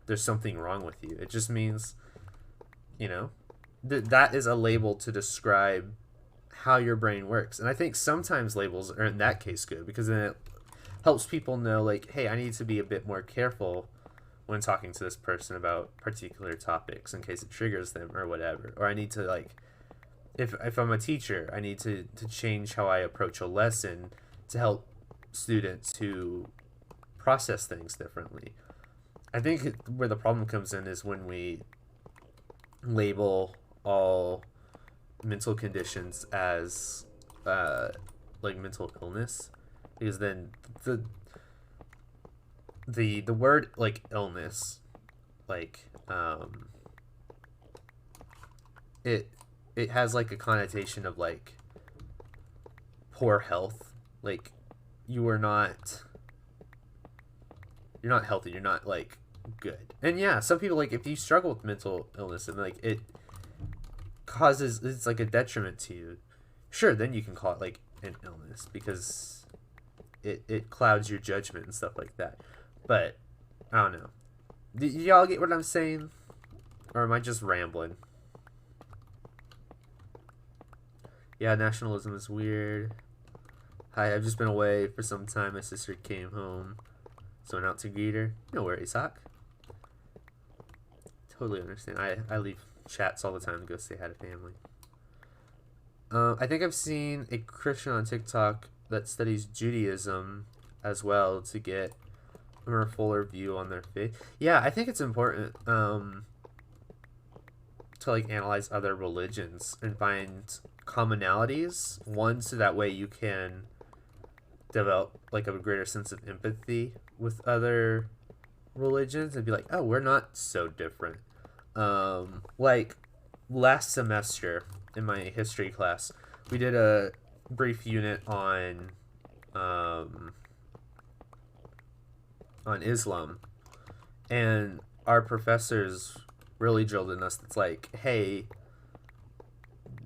there's something wrong with you. It just means, you know, that is a label to describe how your brain works. And I think sometimes labels are in that case good, because then it helps people know, like, hey, I need to be a bit more careful when talking to this person about particular topics in case it triggers them or whatever. Or I need to, like, if I'm a teacher, I need to change how I approach a lesson to help students who process things differently. I think where the problem comes in is when we label all mental conditions as like mental illness, because then the word like illness, like it has like a connotation of like poor health, like you're not healthy, you're not like good. And yeah, some people, like, if you struggle with mental illness and like it causes, it's like a detriment to you, sure, then you can call it like an illness because it clouds your judgment and stuff like that. But I don't know, do y'all get what I'm saying, or am I just rambling? Yeah, nationalism is weird. Hi, I've just been away for some time. My sister came home, so I went out to greet her. No worries, Hawk. Totally understand. I leave chats all the time to go say hi to family. I think I've seen a Christian on TikTok that studies Judaism as well to get a more fuller view on their faith. Yeah, I think it's important to like analyze other religions and find commonalities. One, so that way you can develop like a greater sense of empathy with other religions and be like, oh, we're not so different. Like last semester in my history class, we did a brief unit on Islam, and our professors really drilled in us. It's like, hey,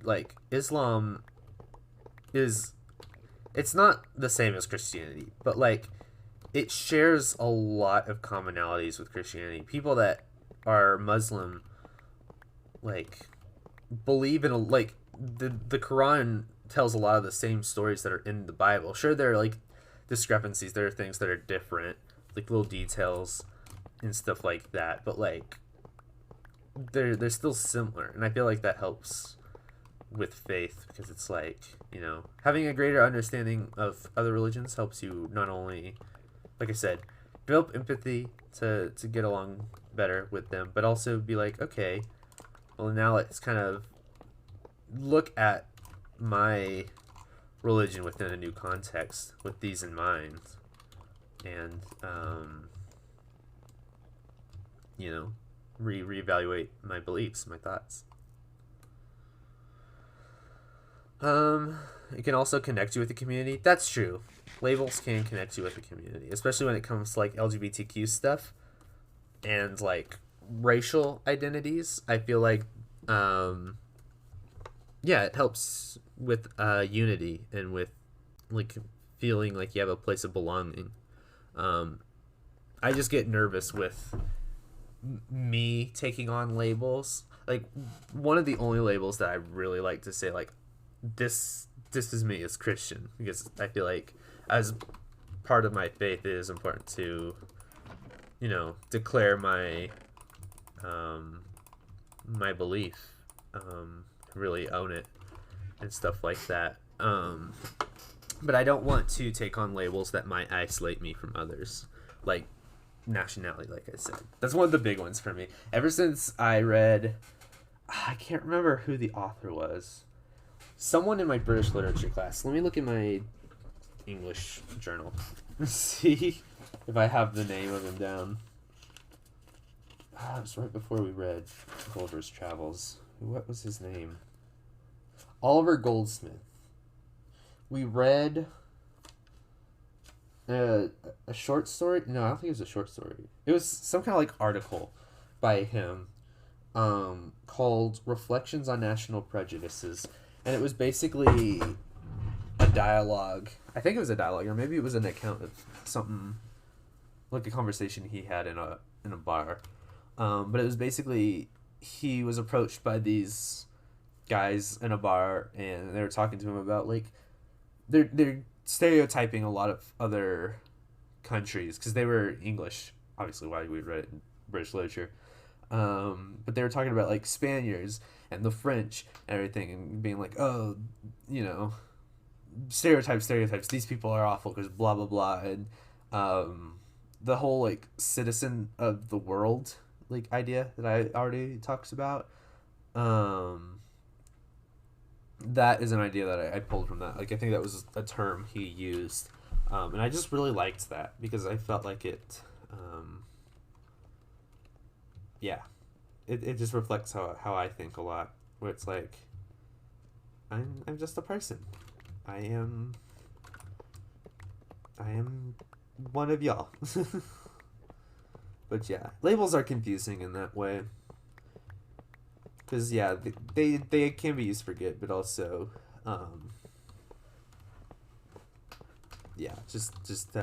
like Islam it's not the same as Christianity, but like it shares a lot of commonalities with Christianity. People that are Muslim like believe in like the Quran tells a lot of the same stories that are in the Bible. Sure, there are like discrepancies, there are things that are different, like little details and stuff like that, but like they're still similar, and I feel like that helps with faith, because it's like, you know, having a greater understanding of other religions helps you not only, like I said, build empathy to get along better with them, but also be like, okay, well, now let's kind of look at my religion within a new context with these in mind, and you know, reevaluate my beliefs, my thoughts. It can also connect you with the community. That's true. Labels can connect you with the community, especially when it comes to like LGBTQ stuff and like racial identities. I feel like yeah, it helps with unity and with like feeling like you have a place of belonging. I just get nervous with me taking on labels. Like one of the only labels that I really like to say, like this is me as Christian, because I feel like as part of my faith it is important to, you know, declare my my belief, really own it and stuff like that. But I don't want to take on labels that might isolate me from others, like nationality, like I said. That's one of the big ones for me. Ever since I read, I can't remember who the author was. Someone in my British literature class. Let me look in my English journal. See if I have the name of him down. It was right before we read Gulliver's Travels. What was his name? Oliver Goldsmith. We read a short story. No, I don't think it was a short story. It was some kind of like article by him, called Reflections on National Prejudices. And it was basically a dialogue. I think it was a dialogue, or maybe it was an account of something, like a conversation he had in a bar. But it was basically, he was approached by these guys in a bar, and they were talking to him about, like, they're stereotyping a lot of other countries because they were English, obviously why we read it in British literature. But they were talking about like Spaniards and the French and everything, and being like, oh, you know, stereotypes. These people are awful because blah blah blah, and the whole like citizen of the world like idea that I already talks about. That is an idea that I pulled from that. Like, I think that was a term he used. And I just really liked that because I felt like it, yeah, it just reflects how I think a lot, where it's like, I'm just a person. I am one of y'all. But yeah, labels are confusing in that way. Because, yeah, they can be used for good, but also, yeah, just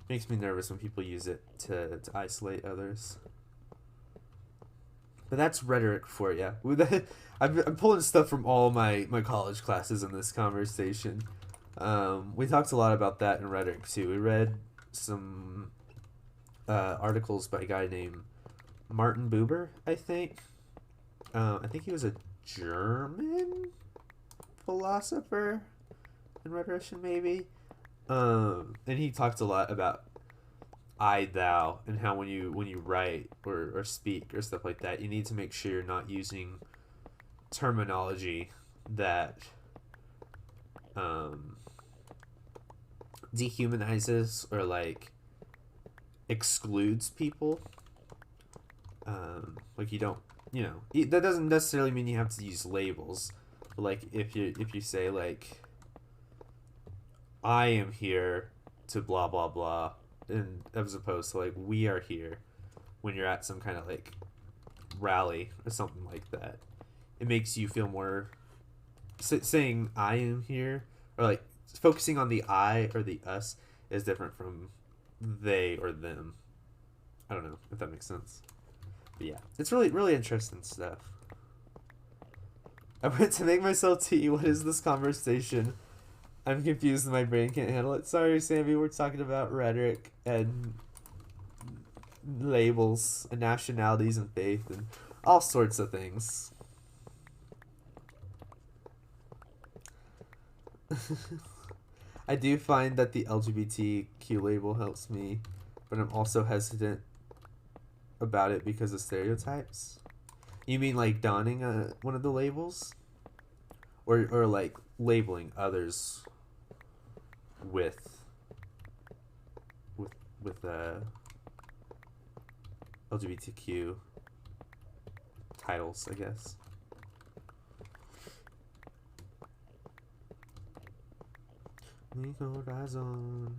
makes me nervous when people use it to isolate others. But that's rhetoric for you. I'm pulling stuff from all my college classes in this conversation. We talked a lot about that in rhetoric, too. We read some articles by a guy named Martin Buber, I think. I think he was a German philosopher and rhetorician, maybe. And he talked a lot about I, thou, and how when you write or speak or stuff like that, you need to make sure you're not using terminology that dehumanizes or like excludes people. Like, you don't, you know, that doesn't necessarily mean you have to use labels. But like, if you say like, I am here to blah blah blah, and as opposed to like, we are here, when you're at some kind of like rally or something like that, it makes you feel more, saying I am here, or like focusing on the I or the us, is different from they or them. I don't know if that makes sense. But yeah, it's really, really interesting stuff. I went to make myself tea. What is this conversation? I'm confused and my brain can't handle it. Sorry, Sammy, we're talking about rhetoric and labels and nationalities and faith and all sorts of things. I do find that the LGBTQ label helps me, but I'm also hesitant about it because of stereotypes. You mean like donning one of the labels? Or like labeling others with LGBTQ titles, I guess. Mi corazón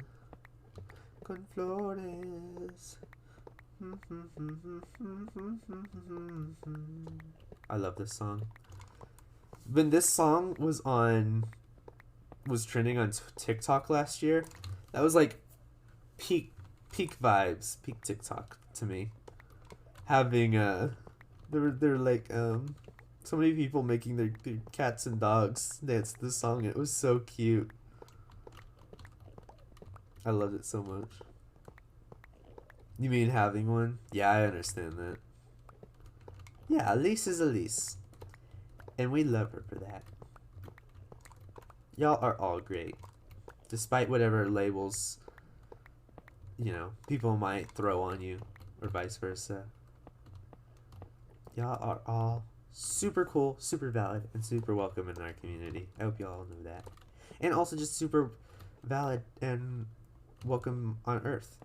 con flores. I love this song. when this song was trending on TikTok last year, that was like peak vibes, peak TikTok to me. Having they're like so many people making their cats and dogs dance this song. It was so cute. I loved it so much. You mean having one? Yeah, I understand that. Yeah, Elise is Elise. And we love her for that. Y'all are all great. Despite whatever labels, people might throw on you, or vice versa. Y'all are all super cool, super valid, and super welcome in our community. I hope y'all know that. And also just super valid and welcome on Earth.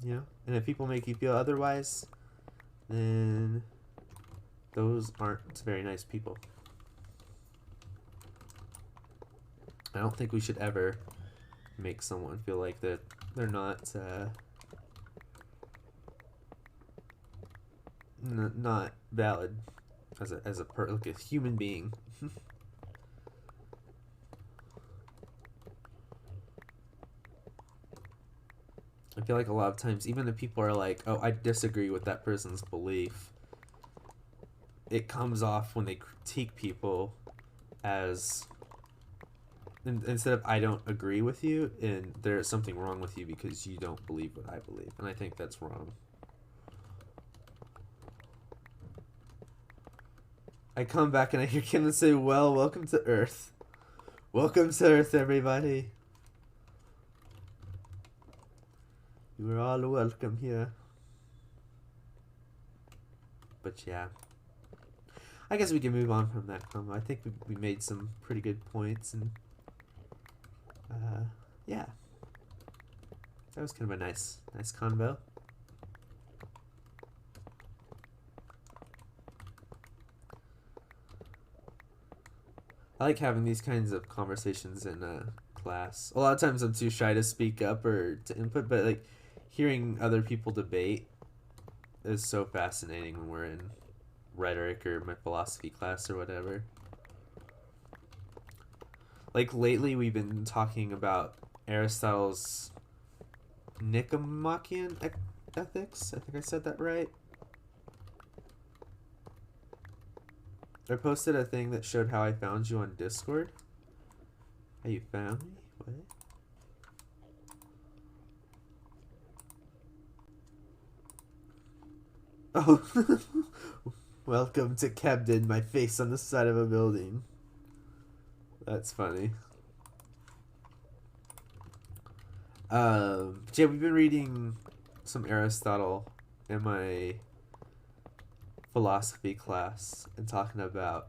And if people make you feel otherwise, then those aren't very nice people. I don't think we should ever make someone feel like that they're not not valid as like a human being. I feel like a lot of times, even if people are like, oh, I disagree with that person's belief, it comes off when they critique people as, instead of I don't agree with you, and there's something wrong with you because you don't believe what I believe. And I think that's wrong. I come back and I hear Camden say, well, welcome to Earth. Welcome to Earth, everybody. You are all welcome here. But yeah, I guess we can move on from that combo. I think we made some pretty good points, and yeah, that was kind of a nice convo. I like having these kinds of conversations in class. A lot of times I'm too shy to speak up or to input, but like hearing other people debate is so fascinating when we're in rhetoric or my philosophy class or whatever. Like lately we've been talking about Aristotle's Nicomachean Ethics. I think I said that right. I posted a thing that showed how I found you on Discord. How you found me? What? Oh. Welcome to Camden, my face on the side of a building. That's funny. Yeah, we've been reading some Aristotle in my philosophy class and talking about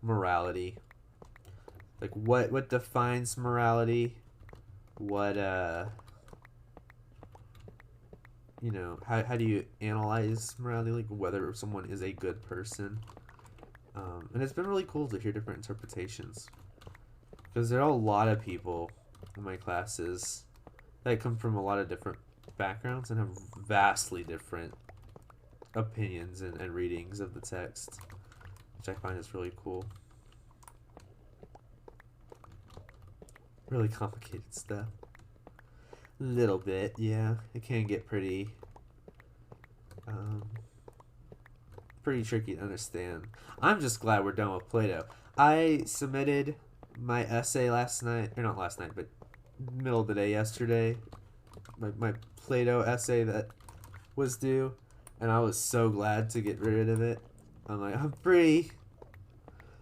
morality. Like what defines morality? What how do you analyze morality, like whether someone is a good person? And it's been really cool to hear different interpretations, because there are a lot of people in my classes that come from a lot of different backgrounds and have vastly different opinions and readings of the text, which I find is really cool. Really complicated stuff. Little bit, yeah. It can get pretty tricky to understand. I'm just glad we're done with Plato. I submitted my essay last night, or not last night, but middle of the day yesterday. My Plato essay that was due, and I was so glad to get rid of it. I'm like, I'm free.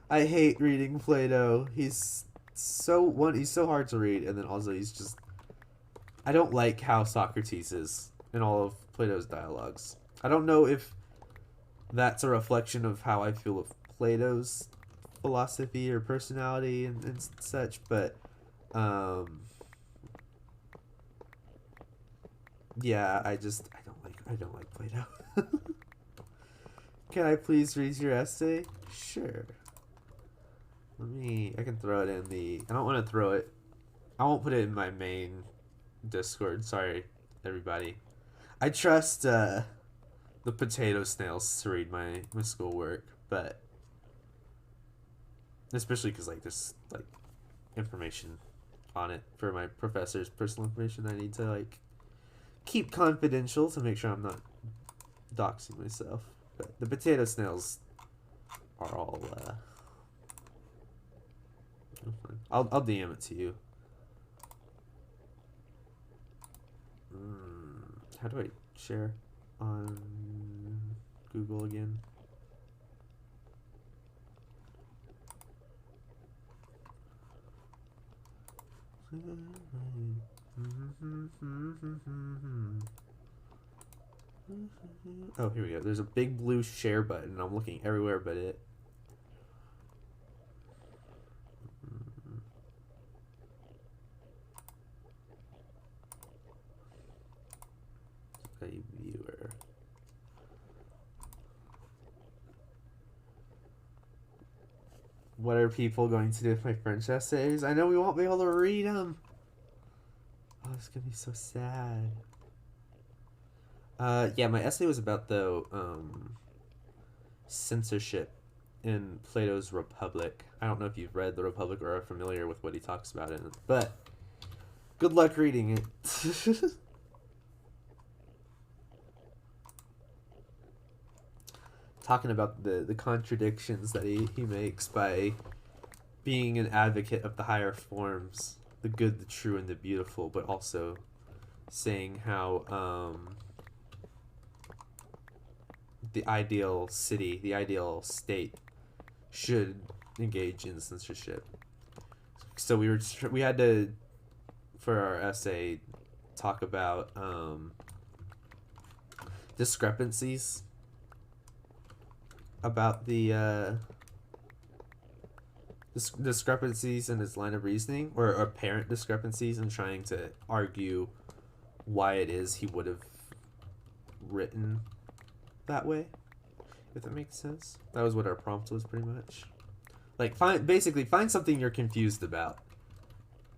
I hate reading Plato. He's so hard to read, and then also he's just, I don't like how Socrates is in all of Plato's dialogues. I don't know if that's a reflection of how I feel of Plato's philosophy or personality and such, but yeah, I don't like Plato. Can I please read your essay? Sure. I can throw it in the, I don't want to throw it, I won't put it in my main Discord, sorry everybody. I trust the potato snails to read my schoolwork, but especially because like there's like information on it for my professor's personal information I need to like keep confidential to make sure I'm not doxing myself. But the potato snails are all I'll DM it to you. How do I share on Google again? Oh, here we go. There's a big blue share button. I'm looking everywhere but it. A viewer. What are people going to do with my French essays? I know we won't be able to read them. Oh, it's gonna be so sad. Yeah, my essay was about the censorship in Plato's Republic. I don't know if you've read the Republic or are familiar with what he talks about in it, but good luck reading it. Talking about the contradictions that he makes by being an advocate of the higher forms, the good, the true, and the beautiful, but also saying how the ideal city, the ideal state, should engage in censorship. So we had to, for our essay, talk about discrepancies about the discrepancies in his line of reasoning, or apparent discrepancies, in trying to argue why it is he would have written that way, if that makes sense. That was what our prompt was, pretty much. Like, basically find something you're confused about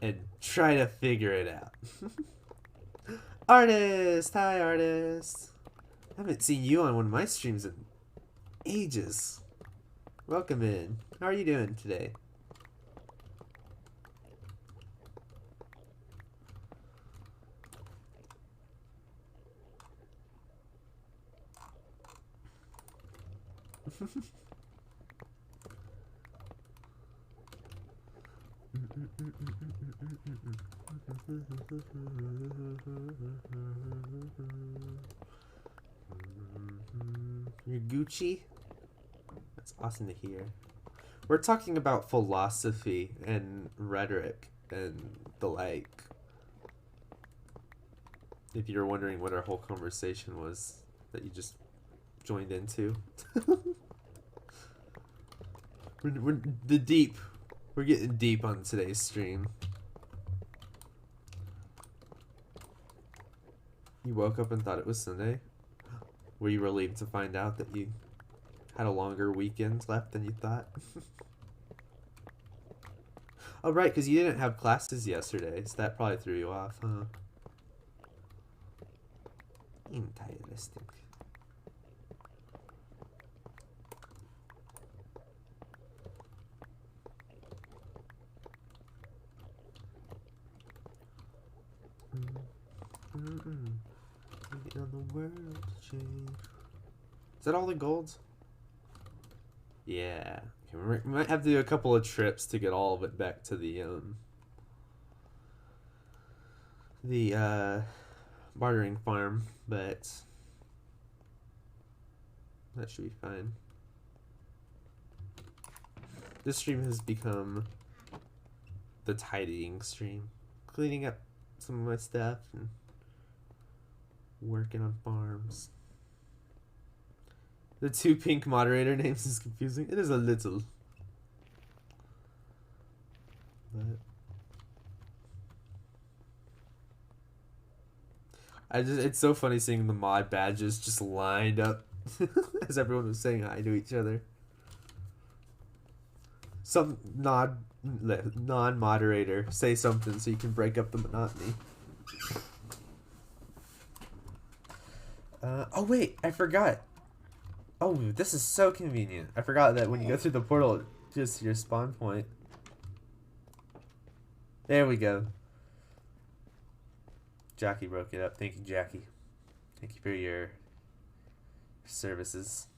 and try to figure it out. Artist! Hi, artist! I haven't seen you on one of my streams in ages. Welcome in. How are you doing today? You're Gucci? That's awesome to hear. We're talking about philosophy and rhetoric and the like. If you're wondering what our whole conversation was that you just joined into. we're getting deep on today's stream. You woke up and thought it was Sunday? Were you relieved to find out that you had a longer weekend left than you thought? Oh, right, because you didn't have classes yesterday, so that probably threw you off, huh? Interesting. On the world change. Is that all the golds? Yeah. Okay, we might have to do a couple of trips to get all of it back to the bartering farm, but that should be fine. This stream has become the tidying stream, cleaning up some of my stuff and working on farms. The two pink moderator names is confusing. It is a little. But it's so funny seeing the mod badges just lined up as everyone was saying hi to each other. Some non-moderator say something so you can break up the monotony. Oh wait, I forgot. Oh, this is so convenient. I forgot that when you go through the portal, it's just your spawn point. There we go. Jackie broke it up. Thank you, Jackie. Thank you for your services.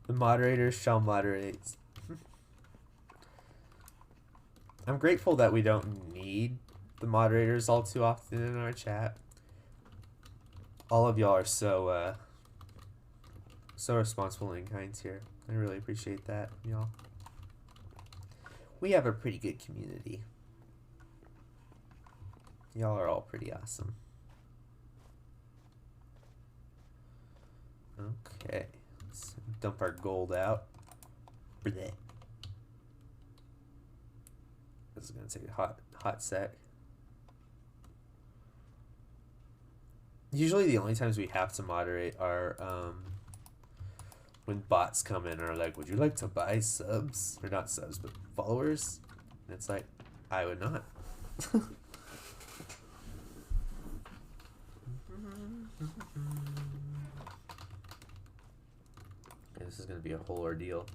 The moderators shall moderate. I'm grateful that we don't need the moderators all too often in our chat. All of y'all are so responsible and kind here. I really appreciate that, y'all. We have a pretty good community. Y'all are all pretty awesome. Okay, let's dump our gold out. Blech. This is gonna take a hot sec. Usually the only times we have to moderate are when bots come in and are like, would you like to buy subs? Or not subs, but followers? And it's like, I would not. Okay, this is gonna be a whole ordeal.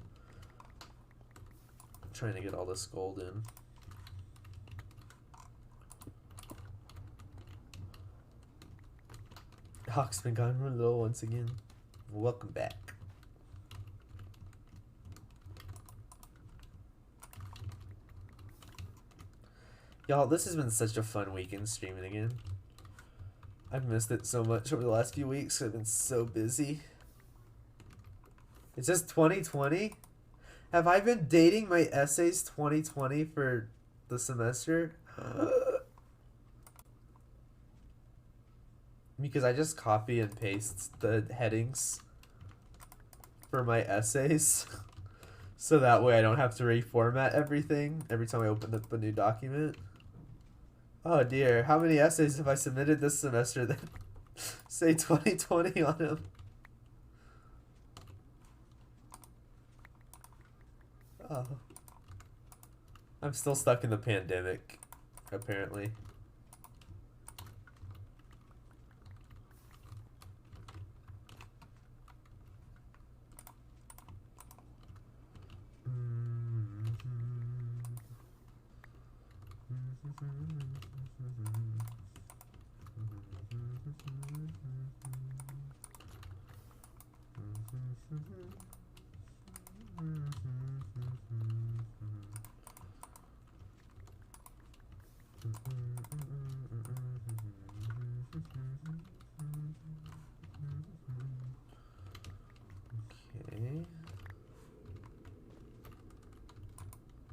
I'm trying to get all this gold in. Hawk's been gone for a little once again. Welcome back. Y'all, this has been such a fun weekend streaming again. I've missed it so much over the last few weeks. I've been so busy. It's just 2020? Have I been dating my essays 2020 for the semester? Because I just copy and paste the headings for my essays. So that way I don't have to reformat everything every time I open up a new document. Oh dear, how many essays have I submitted this semester that say 2020 on them? Oh. I'm still stuck in the pandemic, apparently.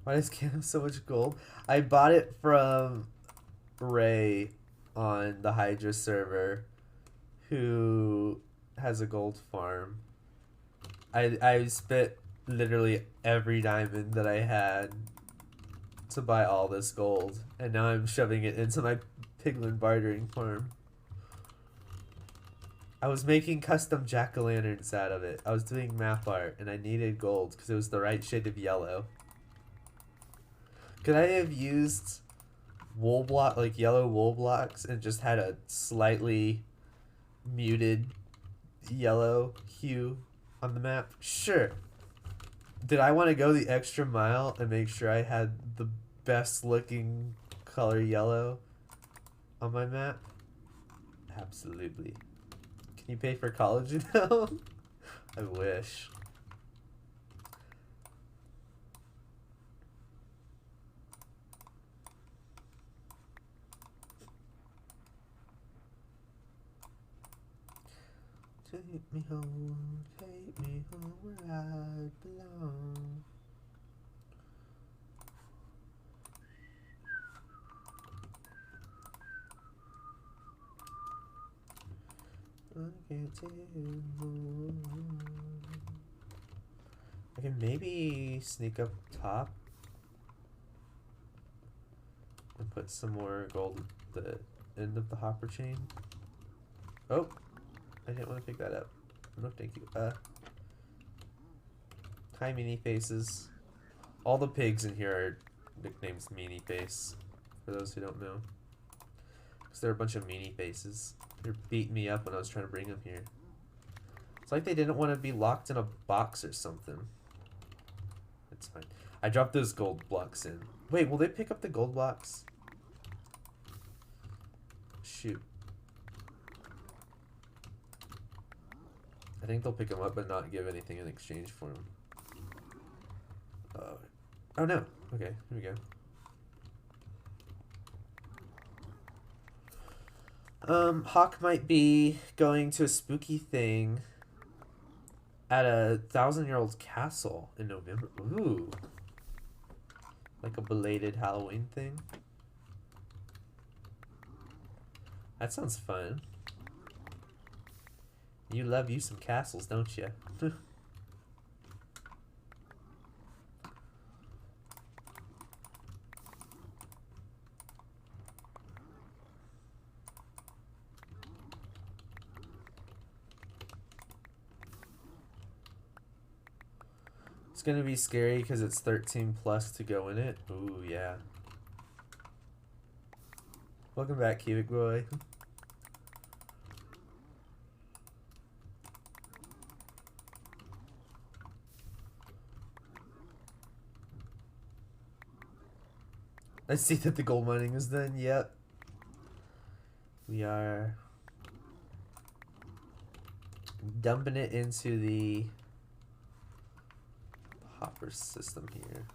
Why does Cam have so much gold? I bought it from Ray on the Hydra server, who has a gold farm. I spent literally every diamond that I had to buy all this gold, and now I'm shoving it into my piglin bartering farm. I was making custom jack-o'-lanterns out of it. I was doing map art, and I needed gold because it was the right shade of yellow. Could I have used wool block, like yellow wool blocks, and just had a slightly muted yellow hue on the map? Sure. Did I want to go the extra mile and make sure I had the best looking color yellow on my map? Absolutely. Can you pay for college now? I wish. Take me home where I belong. I can't take more. I can maybe sneak up top and put some more gold at the end of the hopper chain. Oh, I didn't want to pick that up. No, thank you. Hi, mini faces. All the pigs in here are nickname's Meanie Face, for those who don't know. Because they're a bunch of meanie faces. They're beating me up when I was trying to bring them here. It's like they didn't want to be locked in a box or something. It's fine. I dropped those gold blocks in. Wait, will they pick up the gold blocks? Shoot. I think they'll pick them up but not give anything in exchange for them. Oh no. Okay, here we go. Hawk might be going to a spooky thing at a 1,000-year-old castle in November. Ooh. Like a belated Halloween thing. That sounds fun. You love you some castles, don't you? It's gonna be scary because it's 13 plus to go in it. Ooh, yeah. Welcome back, Cubic Boy. I see that the gold mining is done. Yep. We are dumping it into the hopper system here.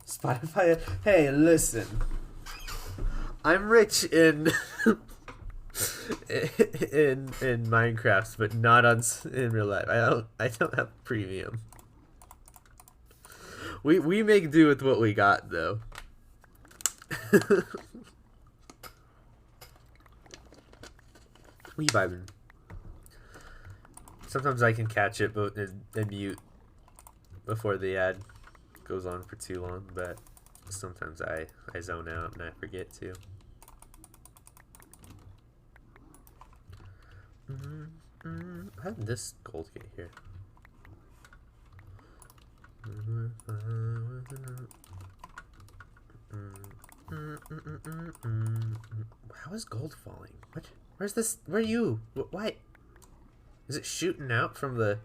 Spotify. Hey, listen. I'm rich in in Minecraft, but not in real life. I don't have premium. We make do with what we got though. We vibing. Sometimes I can catch it but and mute before the ad goes on for too long, but sometimes I zone out and I forget to. How did this gold get here? How is gold falling? What? Where's this? Where are you? Why? Is it shooting out from the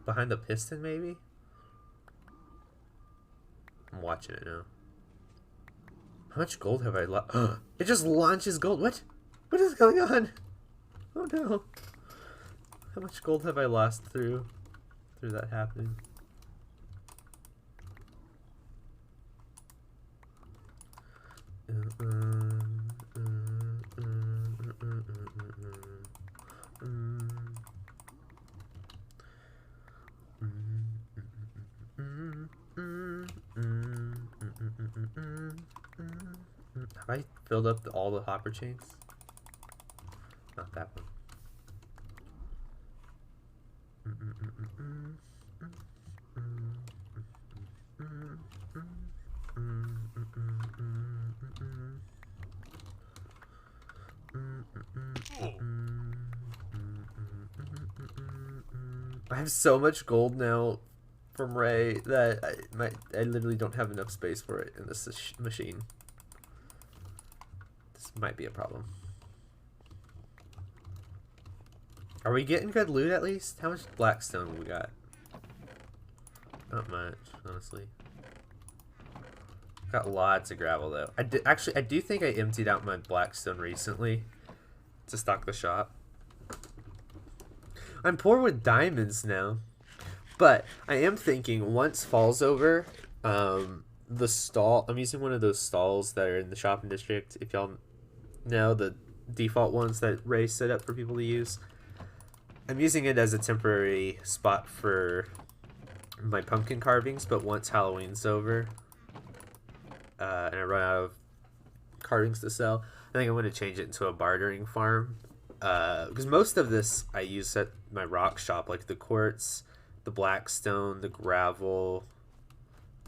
behind the piston? Maybe. I'm watching it now. How much gold have I lost? It just launches gold. What? What is going on? Oh no. How much gold have I lost through that happening? Have I filled up all the hopper chains? Not that one. I have so much gold now from Ray that I literally don't have enough space for it in this machine. This might be a problem. Are we getting good loot at least? How much blackstone we got? Not much, honestly. Got lots of gravel though. I do think I emptied out my blackstone recently to stock the shop. I'm poor with diamonds now, but I am thinking once fall's over, the stall. I'm using one of those stalls that are in the shopping district. If y'all know the default ones that Ray set up for people to use. I'm using it as a temporary spot for my pumpkin carvings, but once Halloween's over and I run out of carvings to sell, I think I'm going to change it into a bartering farm. Because most of this I use at my rock shop, like the quartz, the blackstone, the gravel,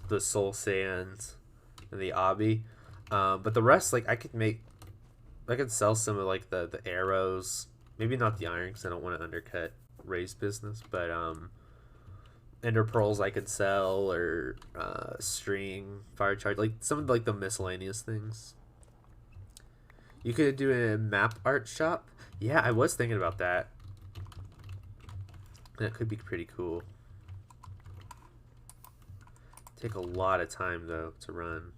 the soul sand, and the obby. But the rest, like I could make I could sell some of like the arrows. Maybe not the iron because I don't want to undercut Ray's business, but ender pearls I could sell, or string, fire charge, like some of like the miscellaneous things. You could do a map art shop. Yeah, I was thinking about that. That could be pretty cool. Take a lot of time though to run.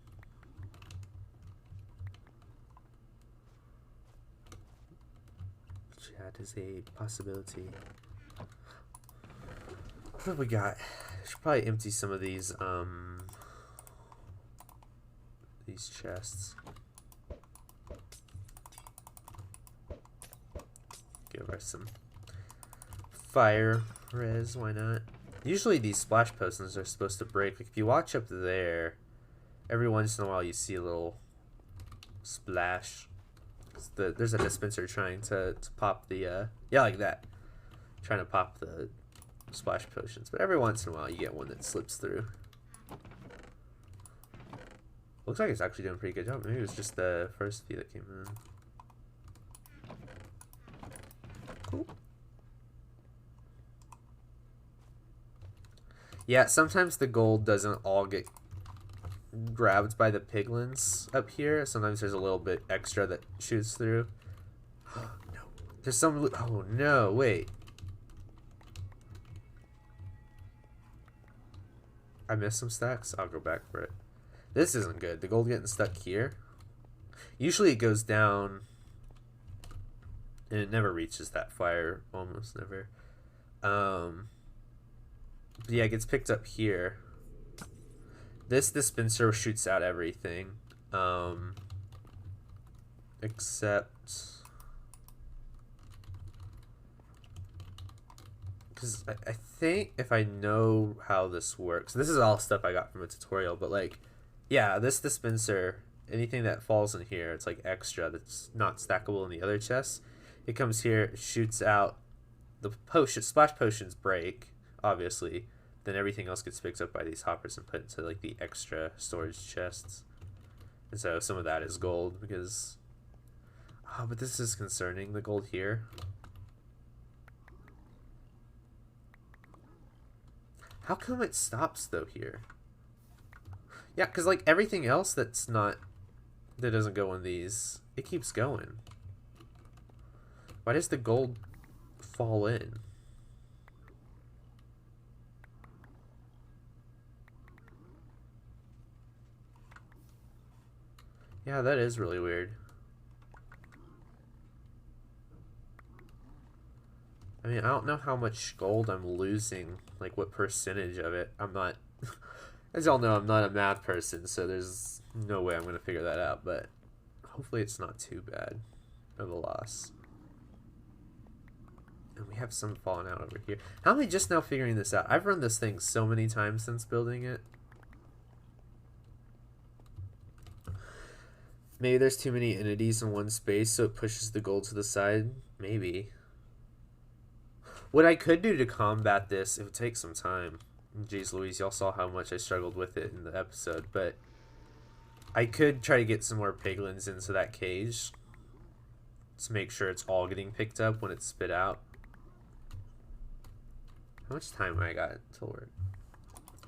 That is a possibility. What have we got? Should probably empty some of these chests. Give us some fire res, why not? Usually these splash potions are supposed to break. Like if you watch up there, every once in a while you see a little splash. There's a dispenser trying to pop the yeah, like that, trying to pop the splash potions, but every once in a while you get one that slips through. Looks like it's actually doing a pretty good job. Maybe it was just the first few that came in. Cool. Yeah, sometimes the gold doesn't all get grabbed by the piglins up here. Sometimes there's a little bit extra that shoots through. No, there's some. Oh no, wait. I missed some stacks. I'll go back for it. This isn't good. The gold getting stuck here. Usually it goes down and it never reaches that fire. Almost never. But yeah, it gets picked up here. This dispenser shoots out everything. Except... because I think if I know how this works... This is all stuff I got from a tutorial, but like... Yeah, this dispenser, anything that falls in here, it's like extra that's not stackable in the other chests. It comes here, it shoots out the potion. Splash potions break, obviously. Then everything else gets picked up by these hoppers and put into like the extra storage chests. And so some of that is gold because... Oh, but this is concerning, the gold here. How come it stops though here? Yeah, because like everything else that's not... that doesn't go in these, it keeps going. Why does the gold fall in? Yeah, that is really weird. I mean, I don't know how much gold I'm losing, like what percentage of it. I'm not, as y'all know, I'm not a math person, so there's no way I'm going to figure that out, but hopefully it's not too bad of a loss. And we have some falling out over here. How am I just now figuring this out? I've run this thing so many times since building it. Maybe there's too many entities in one space, so it pushes the gold to the side. Maybe. What I could do to combat this, it would take some time. Jeez Louise, y'all saw how much I struggled with it in the episode, but I could try to get some more piglins into that cage to make sure it's all getting picked up when it's spit out. How much time I got until work?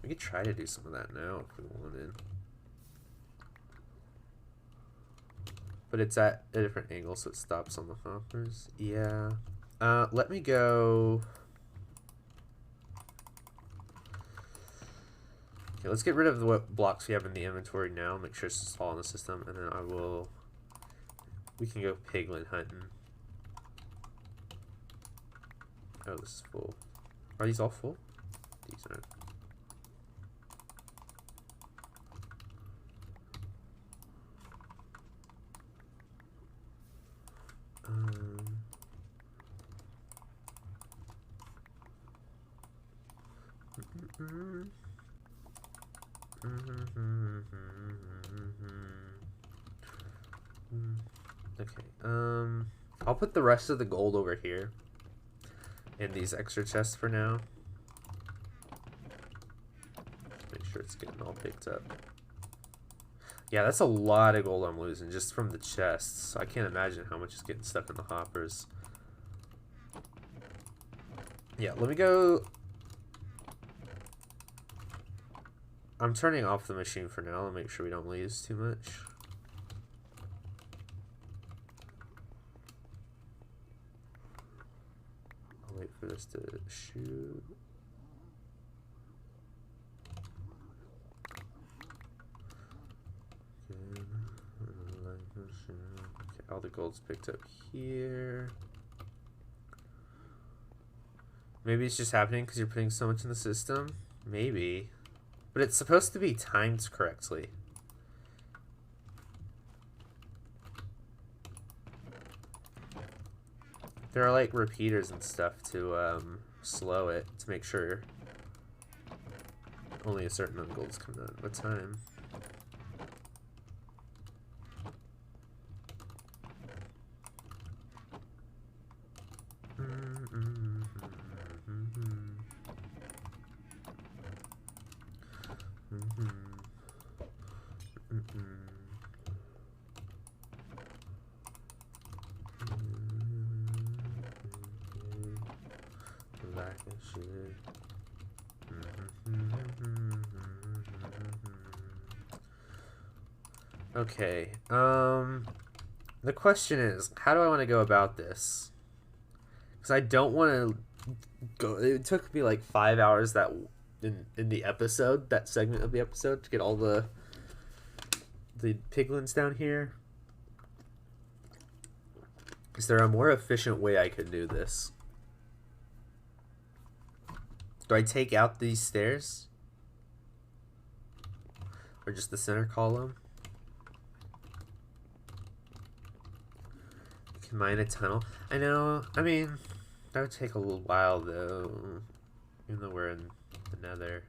We could try to do some of that now if we wanted. But it's at a different angle, so it stops on the hoppers. Yeah. Let me go... Okay, let's get rid of what blocks we have in the inventory now. Make sure it's all in the system, and then I will... We can go piglin hunting. Oh, this is full. Are these all full? These aren't. Okay, I'll put the rest of the gold over here in these extra chests for now. Make sure it's getting all picked up. Yeah, that's a lot of gold I'm losing just from the chests. I can't imagine how much is getting stuck in the hoppers. Yeah, let me go. I'm turning off the machine for now to make sure we don't lose too much. I'll wait for this to shoot. Okay, all the gold's picked up here. Maybe it's just happening because you're putting so much in the system. Maybe. But it's supposed to be timed correctly. There are like repeaters and stuff to slow it to make sure only a certain amount of gold's coming out. What time? Okay, the question is, how do I want to go about this? Because I don't want to go, it took me like 5 hours that in the episode, that segment of the episode, to get all the piglins down here. Is there a more efficient way I could do this? Do I take out these stairs? Or just the center column? Can mine a tunnel? I know, I mean, that would take a little while though. Even though we're in the nether.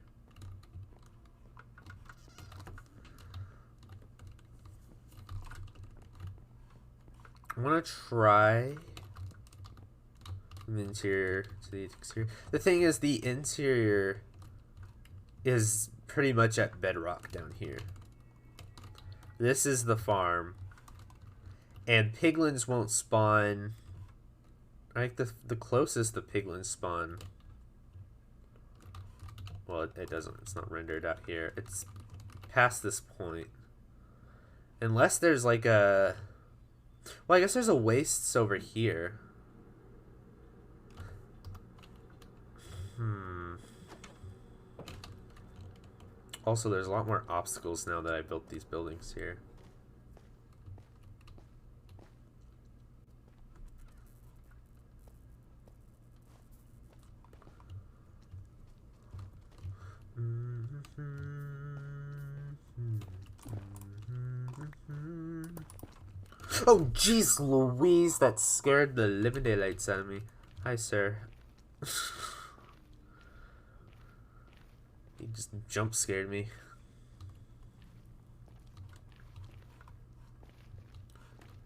I want to try from the interior to the exterior. The thing is, the interior is pretty much at bedrock down here. This is the farm. And piglins won't spawn. I think the closest the piglins spawn. Well, it doesn't. It's not rendered out here. It's past this point. Unless there's like a... Well, I guess there's a wastes over here. Also, there's a lot more obstacles now that I built these buildings here. Oh, jeez Louise, that scared the living daylights out of me. Hi, sir. He just jump scared me.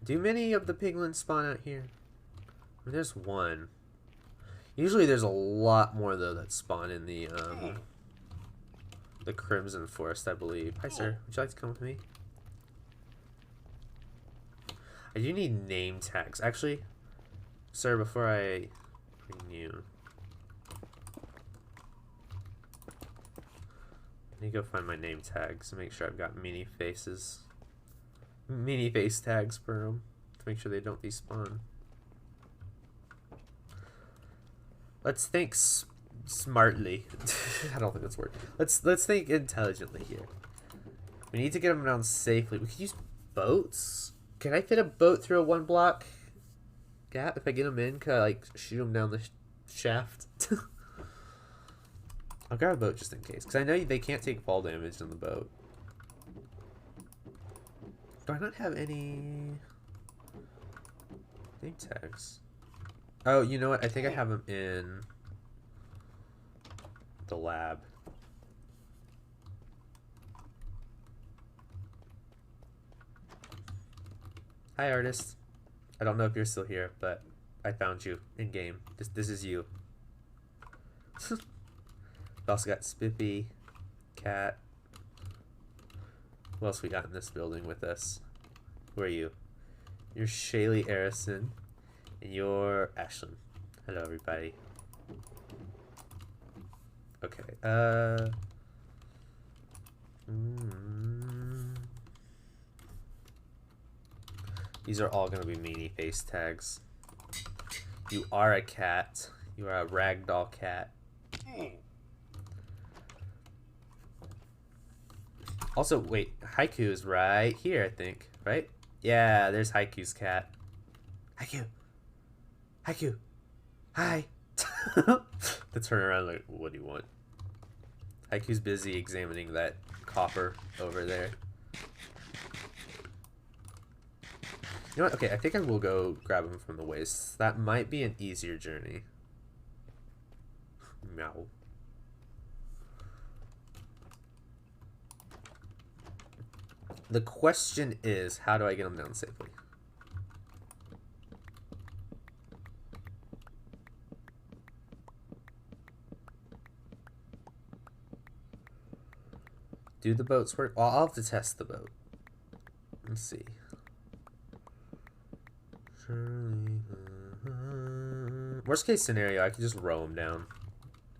Do many of the piglins spawn out here? I mean, there's one. Usually there's a lot more, though, that spawn in the Crimson Forest, I believe. Hi, sir. Would you like to come with me? I do need name tags. Actually, sir, before I bring you, I need to go find my name tags to make sure I've got mini faces. Mini face tags for them to make sure they don't despawn. Let's think smartly. I don't think that's a word. Let's think intelligently here. We need to get them down safely. We could use boats. Can I fit a boat through a 1-block gap? If I get them in, can I like shoot them down the shaft? I'll grab a boat just in case, because I know they can't take fall damage on the boat. Do I not have any name tags? Oh, you know what? I think I have them in the lab. Hi, artist. I don't know if you're still here, but I found you in game. This is you. We also got Spippy, Cat. Who else we got in this building with us? Who are you? You're 𝗦𝗟𝗏𝗧𝗏𝗦, and you're Ashlyn. Hello, everybody. Okay. These are all gonna be meanie face tags. You are a cat. You are a ragdoll cat. Also, wait, Haiku is right here, I think, right? Yeah, there's Haiku's cat. Haiku! Haiku! Hi! To turn around like, what do you want? Haiku's busy examining that copper over there. You know what? Okay, I think I will go grab him from the waist. That might be an easier journey. Meow. The question is, how do I get him down safely? Do the boats work? Well, I'll have to test the boat. Let's see. Worst case scenario, I could just row them down.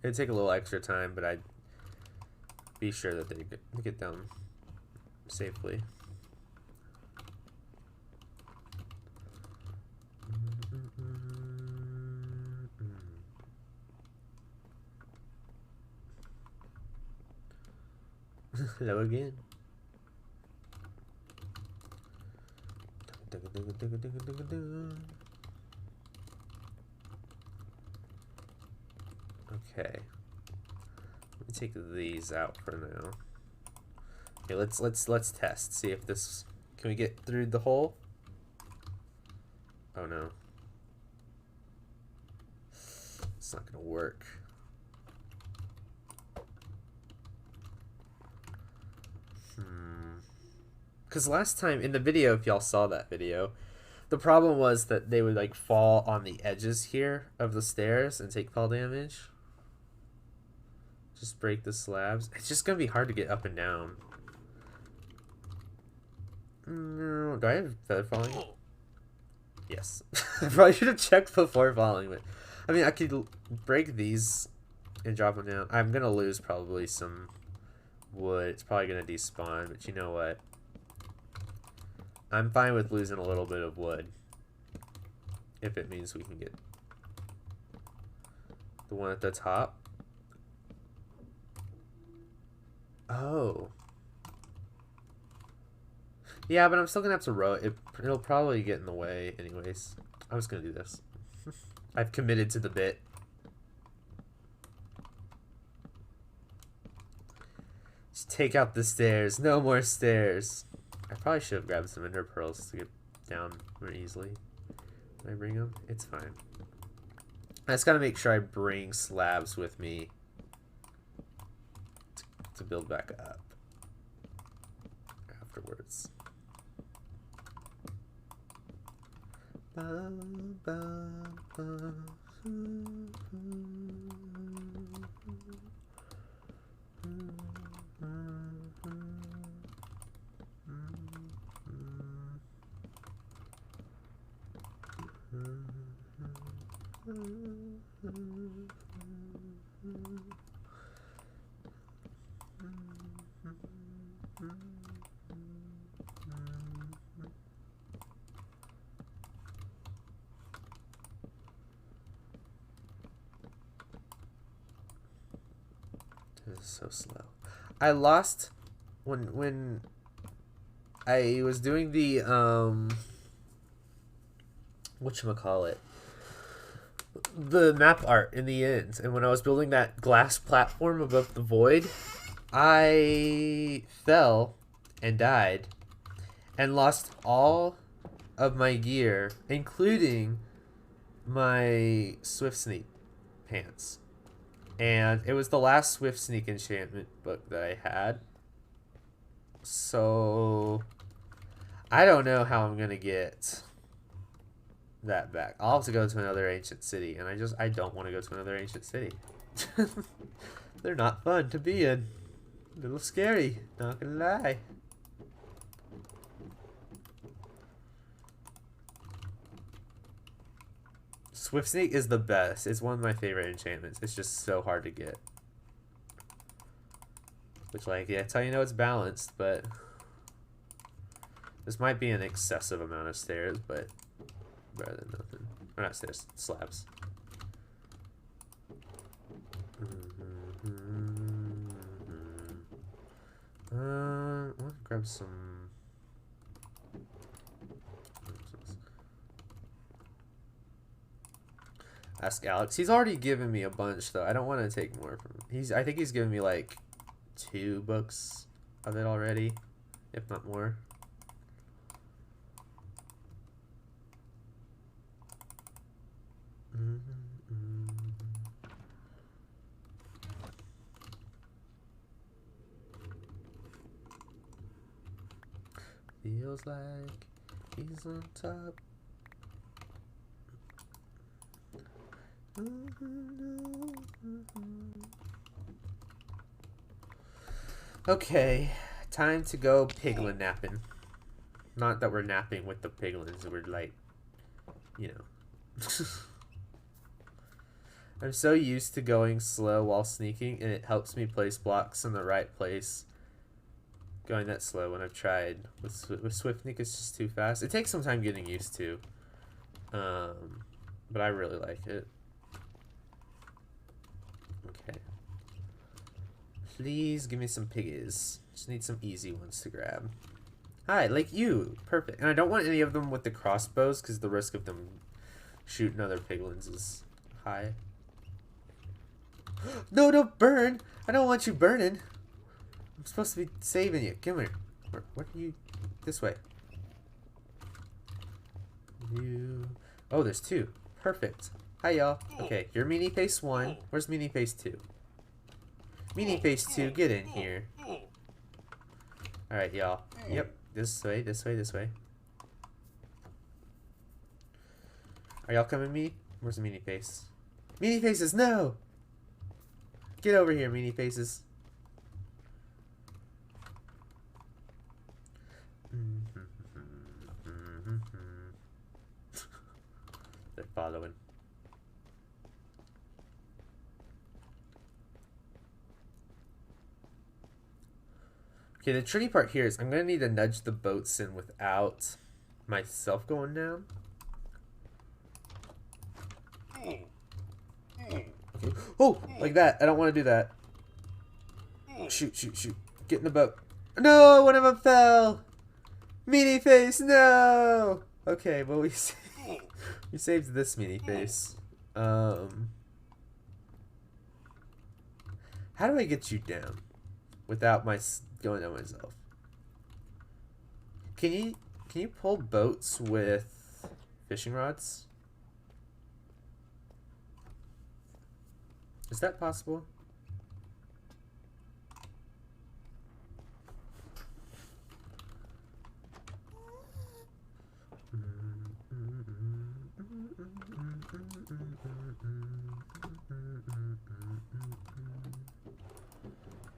It'd take a little extra time, but I'd be sure that they get down safely. Hello again. Okay. Let me take these out for now. Okay, let's test. See if this can we get through the hole? Oh no. It's not gonna work. Because last time in the video, if y'all saw that video, the problem was that they would like fall on the edges here of the stairs and take fall damage. Just break the slabs. It's just gonna be hard to get up and down. No, do I have feather falling? Yes. I probably should have checked before falling, but I mean I could break these and drop them down. I'm gonna lose probably some wood. It's probably gonna despawn, but you know what? I'm fine with losing a little bit of wood if it means we can get the one at the top. Oh. Yeah, but I'm still gonna have to row it. It'll probably get in the way anyways. I'm just gonna do this. I've committed to the bit. Just take out the stairs. No more stairs. I probably should have grabbed some ender pearls to get down more easily. Did I bring them? It's fine. I just gotta make sure I bring slabs with me to build back up afterwards. This is so slow. I lost when I was doing the whatchamacallit, the map art in the end, and when I was building that glass platform above the void, I fell and died and lost all of my gear, including my Swift Sneak pants. And it was the last Swift Sneak enchantment book that I had. So I don't know how I'm gonna get that back. I'll have to go to another ancient city, and I don't want to go to another ancient city. They're not fun to be in. A little scary, not gonna lie. Swift Sneak is the best. It's one of my favorite enchantments. It's just so hard to get. Which, like, yeah, that's how you know it's balanced, but this might be an excessive amount of stairs, but better than nothing. Or not stairs, slabs. I want to grab some. Ask Alex. He's already given me a bunch, though. I don't want to take more from him. I think he's given me like 2 books of it already, if not more. Feels like he's on top. Okay, time to go piglin napping. Not that we're napping with the piglins, we're like, you know. I'm so used to going slow while sneaking, and it helps me place blocks in the right place. Going that slow when I've tried. With Swift Sneak, it's just too fast. It takes some time getting used to. But I really like it. Okay. Please give me some piggies. Just need some easy ones to grab. Hi, like you. Perfect. And I don't want any of them with the crossbows, because the risk of them shooting other piglins is high. No, don't burn! I don't want you burning. I'm supposed to be saving you. Come here. What are you? This way. You. Oh, there's 2. Perfect. Hi, y'all. Okay, you're Meanie Face 1. Where's Meanie Face 2? Meanie Face 2, get in here. Alright, y'all. Yep. This way, this way, this way. Are y'all coming, me? Where's the Meanie Face? Meanie Faces, no! Get over here, Meanie Faces. They're following. Okay, the tricky part here is I'm going to need to nudge the boats in without myself going down. Okay. Oh, like that. I don't want to do that. Shoot, shoot, shoot. Get in the boat. No, one of them fell. Meanie Face, no. Okay, well we saved this Meanie Face. How do I get you down without going down myself? Can you pull boats with fishing rods? Is that possible?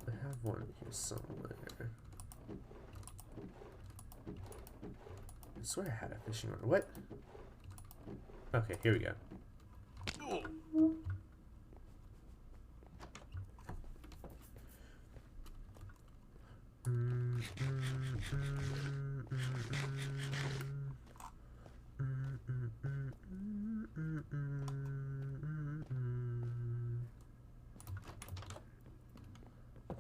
I have one here somewhere. I swear I had a fishing rod. What? Okay, here we go.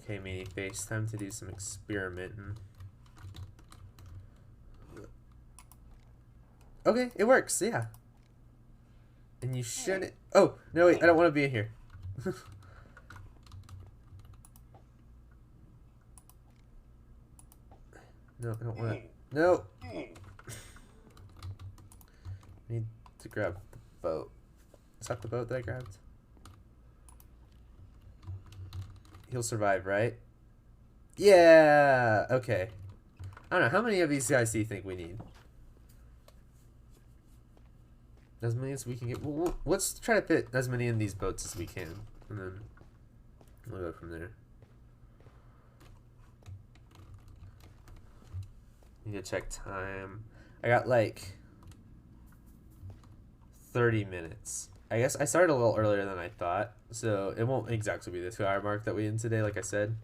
Okay, Meanie Face, time to do some experimenting. Okay, it works, yeah. And you shouldn't. Oh, no, wait, I don't want to be in here. No, I don't want to. No! I need to grab the boat. Is that the boat that I grabbed? He'll survive, right? Yeah! Okay. I don't know. How many of these guys do you think we need? As many as we can get. Well, let's try to fit as many in these boats as we can. And then we'll go from there. Need to check time. I got like 30 minutes. I guess I started a little earlier than I thought, so it won't exactly be the 2-hour mark that we end today, like I said.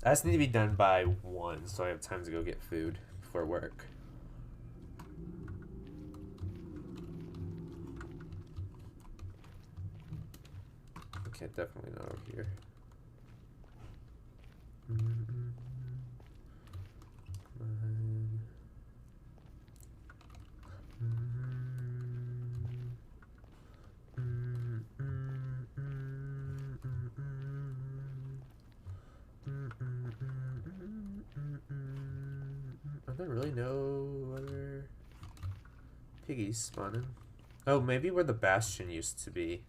I just need to be done by 1, so I have time to go get food before work. Okay, definitely not over here. Are there really no other piggies spawning? Oh, maybe where the bastion used to be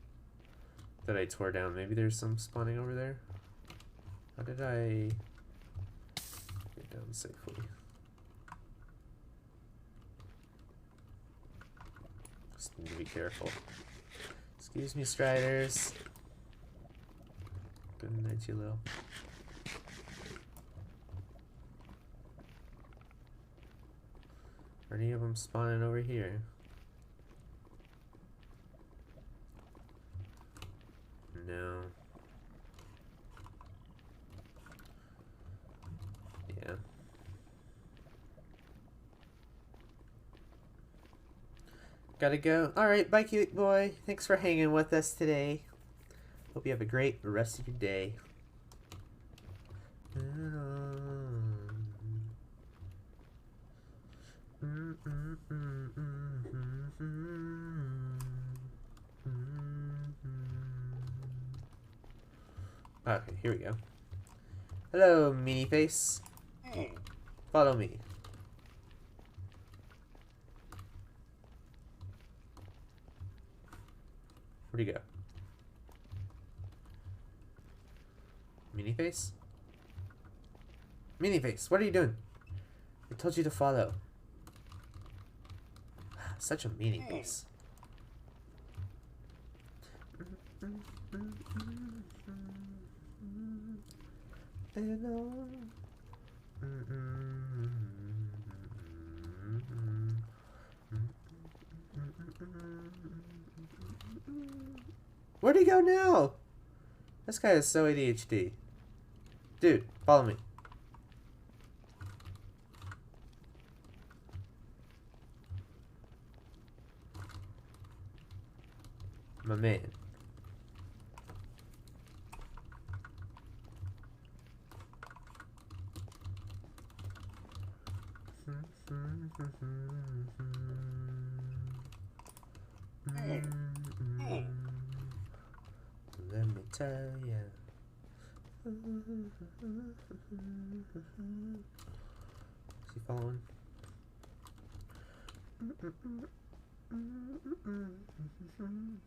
that I tore down. Maybe there's some spawning over there. How did I get down safely? Just need to be careful. Excuse me, Striders. Good night, you little. Are any of them spawning over here? No. Yeah. Gotta go. Alright, bye, cute boy. Thanks for hanging with us today. Hope you have a great rest of your day. Okay, here we go. Hello, meanie face. Follow me. Where'd he go? Meanie face? Meanie face, what are you doing? I told you to follow. Such a meanie face. Where'd he go now? This guy is so ADHD. Dude, follow me. My man. Let me tell ya. Is he following?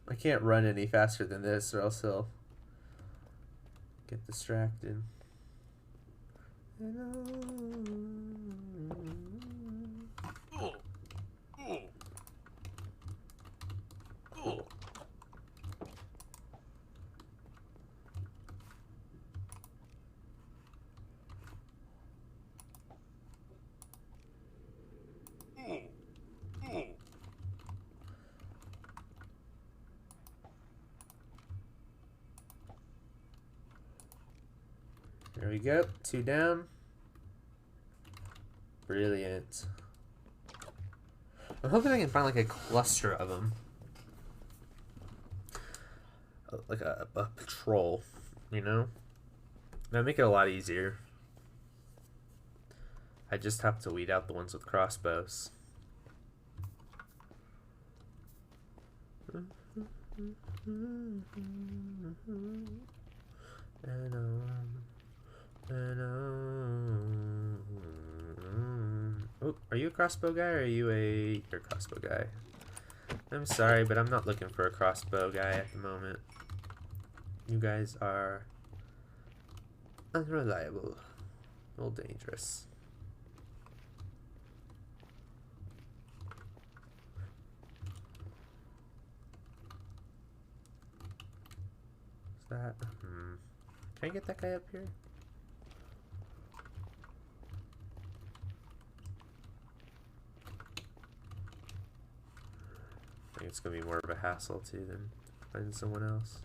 I can't run any faster than this or else he'll get distracted. There we go. 2 down. Brilliant. I'm hoping I can find like a cluster of them. Like a patrol, you know? That'd make it a lot easier. I just have to weed out the ones with crossbows. Oh, are you a crossbow guy or are you you're a crossbow guy? I'm sorry, but I'm not looking for a crossbow guy at the moment. You guys are unreliable. A little dangerous. Is that? Can I get that guy up here? think it's gonna be more of a hassle too than finding someone else.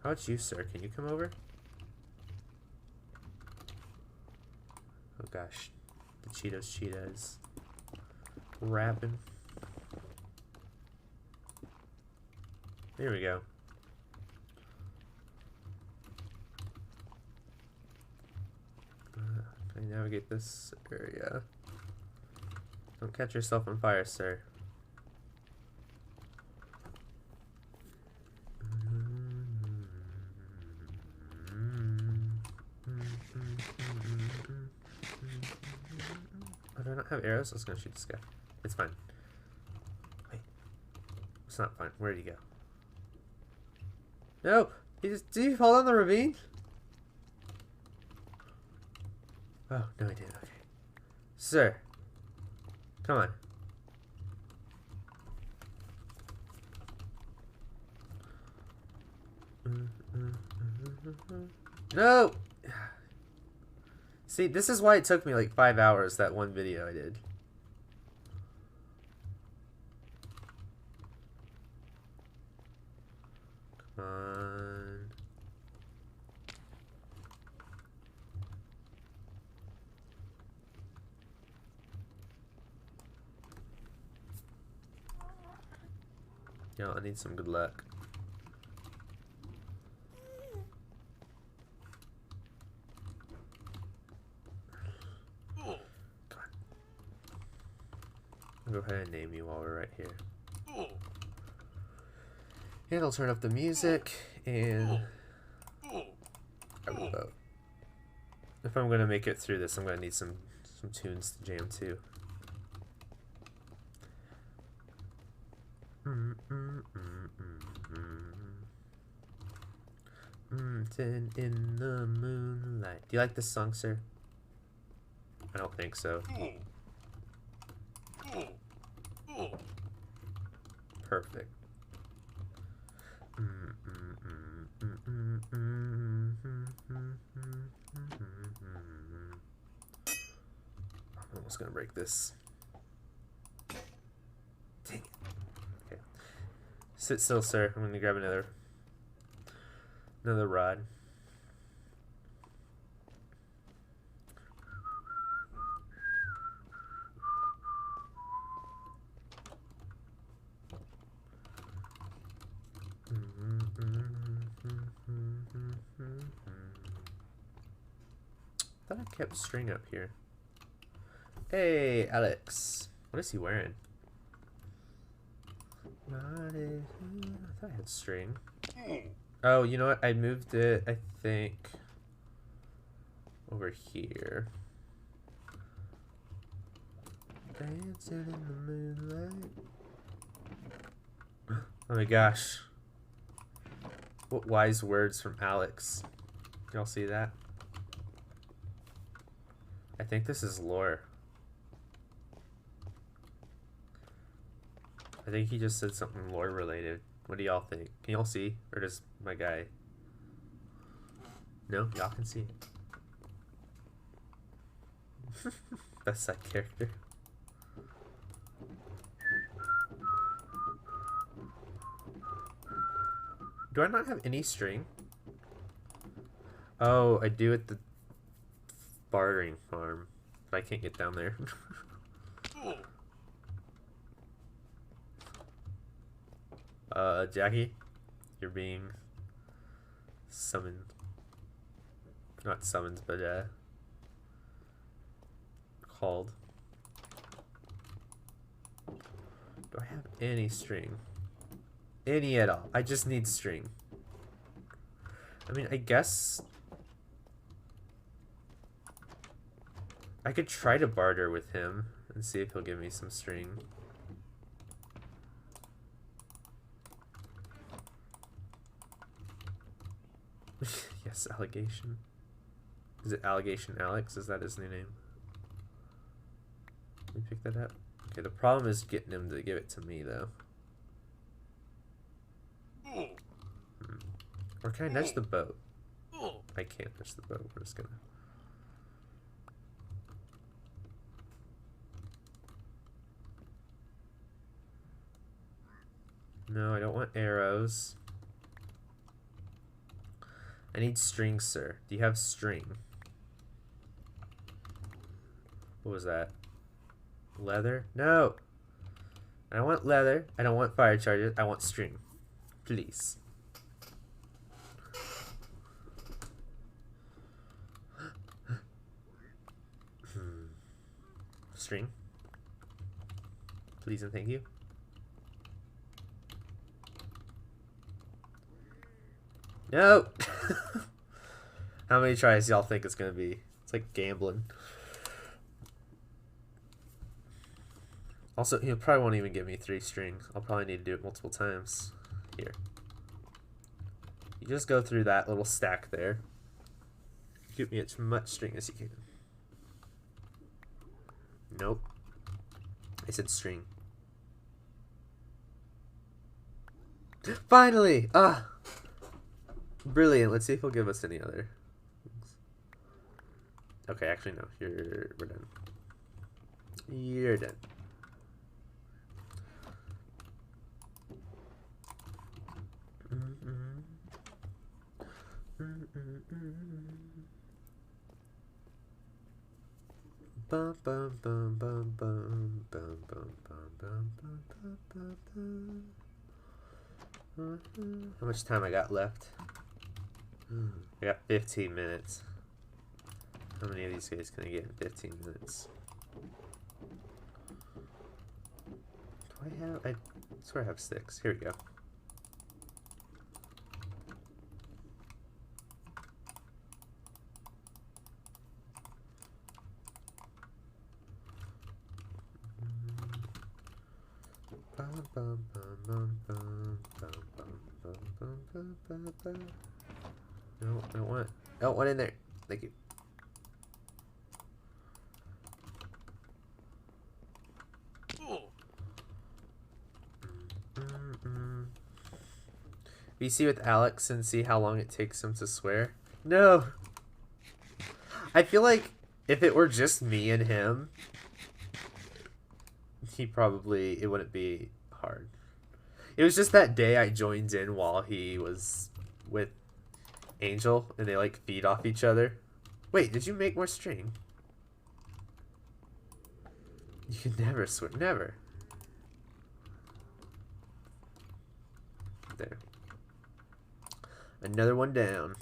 How about you, sir? Can you come over? Oh gosh, the 𝗦𝗔𝗦𝗧𝗔𝗚𝗦 rapping. There we go. Can I navigate this area? Don't catch yourself on fire, sir. Oh, do I not have arrows? I was gonna shoot this guy. It's fine. Wait. It's not fine. Where did he go? No! Did he fall down the ravine? Oh, no he didn't. Okay. Sir. Come on. No! See, this is why it took me like 5 hours, that one video I did. Come on. Yo, I need some good luck. I'll go ahead and name you while we're right here. And I'll turn up the music, and I will vote. If I'm gonna make it through this, I'm gonna need some tunes to jam to. Ten in the moonlight. Do you like this song, sir? I don't think so. Perfect. I'm almost gonna break this. Dang it. Okay. Sit still, sir. I'm gonna grab another rod. I thought I kept string up here. Hey, Alex. What is he wearing? I thought I had string. Oh, you know what? I moved it, I think, over here. Dancing in the moonlight. Oh my gosh. What wise words from Alex. Y'all see that? I think this is lore. I think he just said something lore related. What do y'all think? Can y'all see? Or does my guy... No? Y'all can see it. That's that character. Do I not have any string? Oh, I do at the bartering farm. But I can't get down there. Jackie, you're being summoned. Not summoned, but called. Do I have any string? Any at all? I just need string. I mean, I guess I could try to barter with him and see if he'll give me some string. Yes, allegation. Is it Allegation Alex? Is that his new name? Let me pick that up. Okay, the problem is getting him to give it to me, though. Or can I nudge the boat? I can't nudge the boat. We're just gonna... No, I don't want arrows. I need string, sir. Do you have string? What was that? Leather? No! I don't want leather. I don't want fire charges. I want string. Please. String. Please and thank you. No! How many tries y'all think it's gonna be? It's like gambling. Also, he probably won't even give me 3 string. I'll probably need to do it multiple times. Here. You just go through that little stack there. Give me as much string as you can. Nope. I said string. Finally! Ah! Brilliant. Let's see if he'll give us any other. Okay, actually no. We're done. You're done. Bum, bum, bum, bum, bum, bum, bum, bum, bum, bum, bum. How much time I got left? I got 15 minutes. How many of these guys can I get in 15 minutes? Do I have? I swear I have 6. Here we go. No, I don't want it. I don't want it in there. Thank you. VC with Alex and see how long it takes him to swear. No. I feel like if it were just me and him, it wouldn't be hard. It was just that day I joined in while he was with Angel and they like feed off each other. Wait, did you make more string? You can never swear. Never. There. Another one down.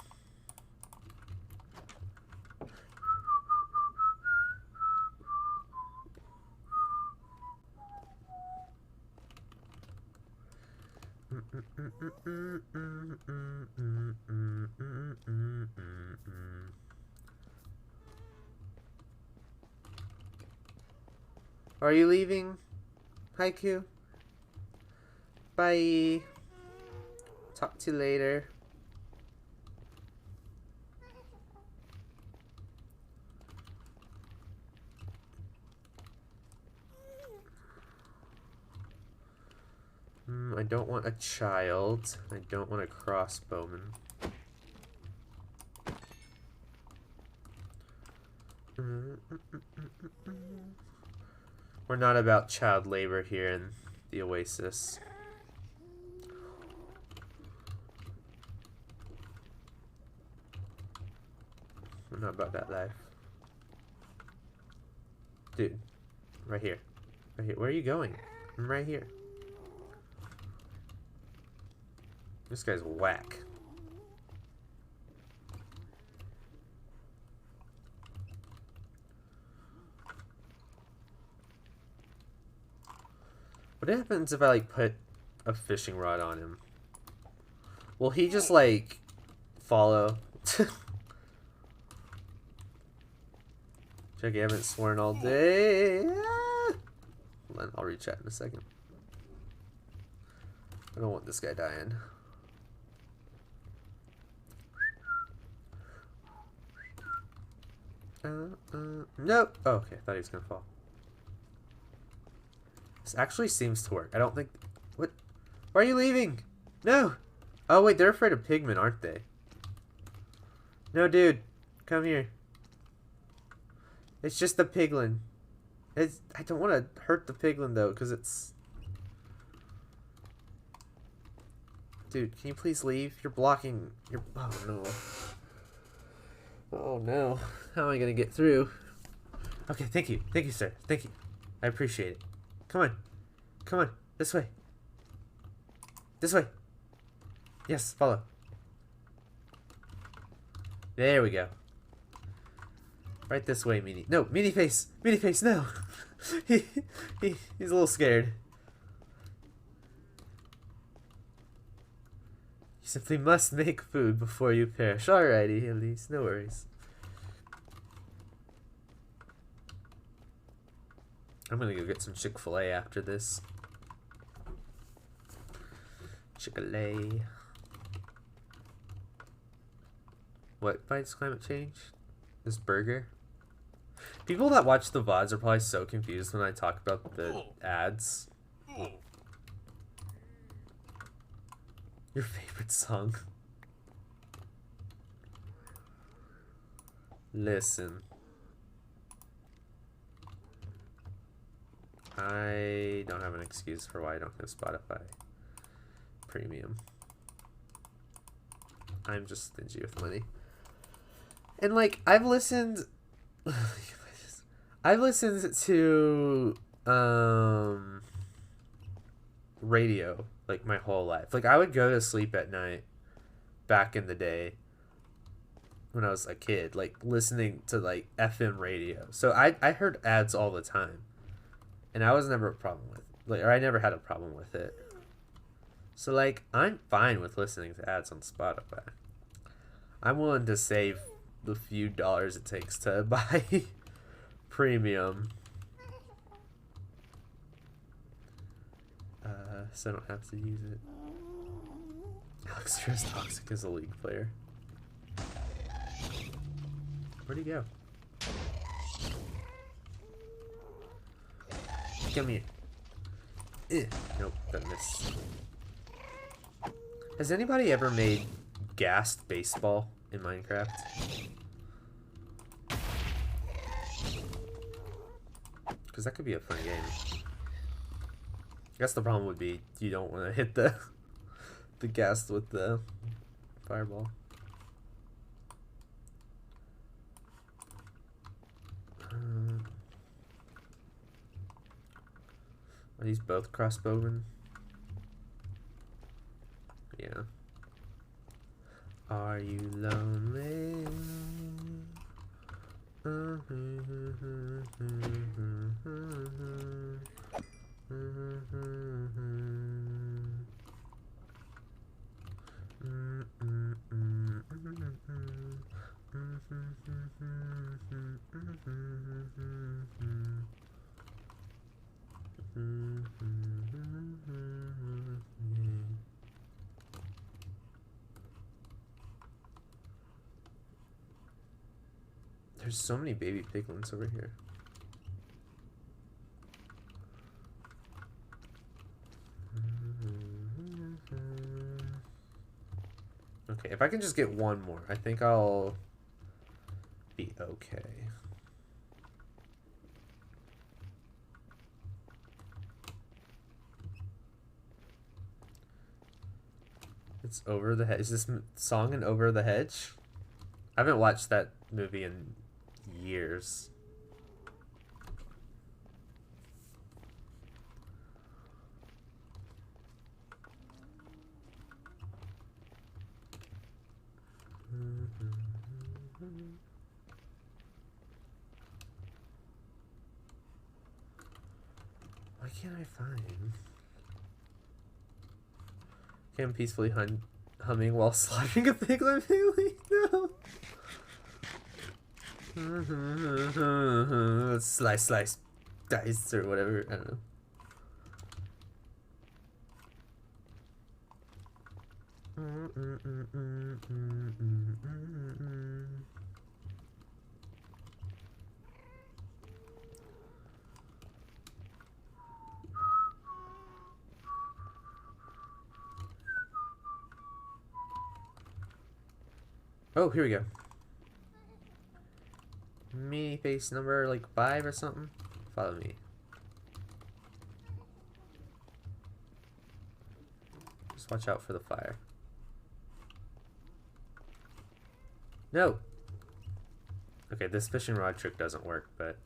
Are you leaving, Haiku? Bye. Talk to you later. I don't want a child. I don't want a crossbowman. We're not about child labor here in the Oasis. We're not about that life. Dude, right here. Right here. Where are you going? I'm right here. This guy's whack. What happens if I like put a fishing rod on him? Will he just like follow? Check, I haven't sworn all day. Hold on, I'll rechat in a second. I don't want this guy dying. Nope. Oh, okay, I thought he was gonna fall. This actually seems to work. I don't think... What? Why are you leaving? No! Oh, wait, they're afraid of pigmen, aren't they? No, dude. Come here. It's just the piglin. I don't want to hurt the piglin, though, because it's... Dude, can you please leave? You're blocking your... Oh, no. Oh, no. How am I going to get through? Okay, thank you. Thank you, sir. Thank you. I appreciate it. Come on. Come on. This way. This way. Yes, follow. There we go. Right this way, Meanie. No, Meanie Face! Meanie Face, no! he's a little scared. You simply must make food before you perish. Alrighty, at least. No worries. I'm gonna go get some Chick-fil-A after this. Chick-fil-A. What fights climate change? This burger? People that watch the VODs are probably so confused when I talk about the ads. Your favorite song? Listen. I don't have an excuse for why I don't have Spotify Premium. I'm just stingy with money. And like, I've listened to radio like my whole life. Like, I would go to sleep at night back in the day when I was a kid, like listening to like FM radio. So I heard ads all the time, and I was never a problem with, like, or I never had a problem with it. So like, I'm fine with listening to ads on Spotify. I'm willing to save the few dollars it takes to buy premium, so I don't have to use it. Alex Fear's toxic as a League player. Where'd he go? Come here. Nope, that missed. Has anybody ever made gassed baseball in Minecraft? Because that could be a fun game. I guess the problem would be you don't want to hit the gas with the fireball. Are these both crossbowmen? Yeah. Are you lonely? There's so many baby piglins over here. Okay, if I can just get one more, I think I'll be okay. It's Over the Hedge. Is this song in Over the Hedge? I haven't watched that movie in years. Why can't I find? Okay, I'm peacefully humming while slaughtering a piglin family. No. Slice, dice, or whatever. I don't know. Oh, here we go. Me face number like 5 or something. Follow me. Just watch out for the fire. No! Okay, this fishing rod trick doesn't work, but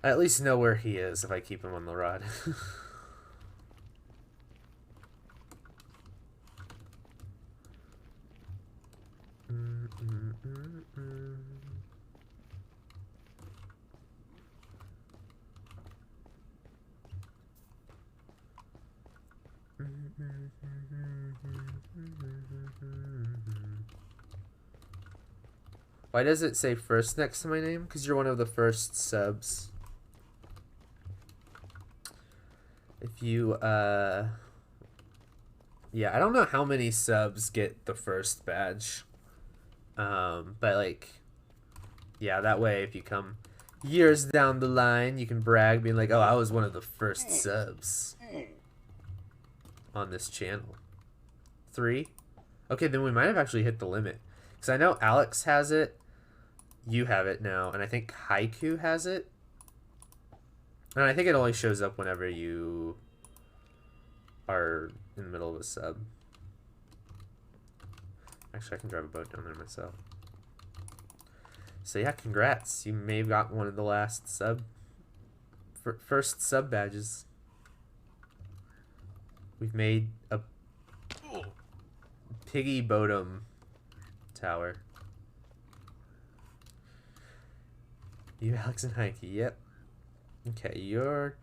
I at least know where he is if I keep him on the rod. Why does it say first next to my name? Because you're one of the first subs. If you, yeah, I don't know how many subs get the first badge. But like, yeah, that way if you come years down the line, you can brag being like, oh, I was one of the first subs on this channel. 3? Okay, then we might have actually hit the limit. Because I know Alex has it. You have it now, and I think Haiku has it. And I think it only shows up whenever you are in the middle of a sub. Actually, I can drive a boat down there myself. So yeah, congrats. You may have got one of the last first sub badges. We've made a 𝗦𝗔𝗦𝗛𝗧𝗔𝗚𝗦 tower. You, Alex, and Heike. Yep. Okay, you're...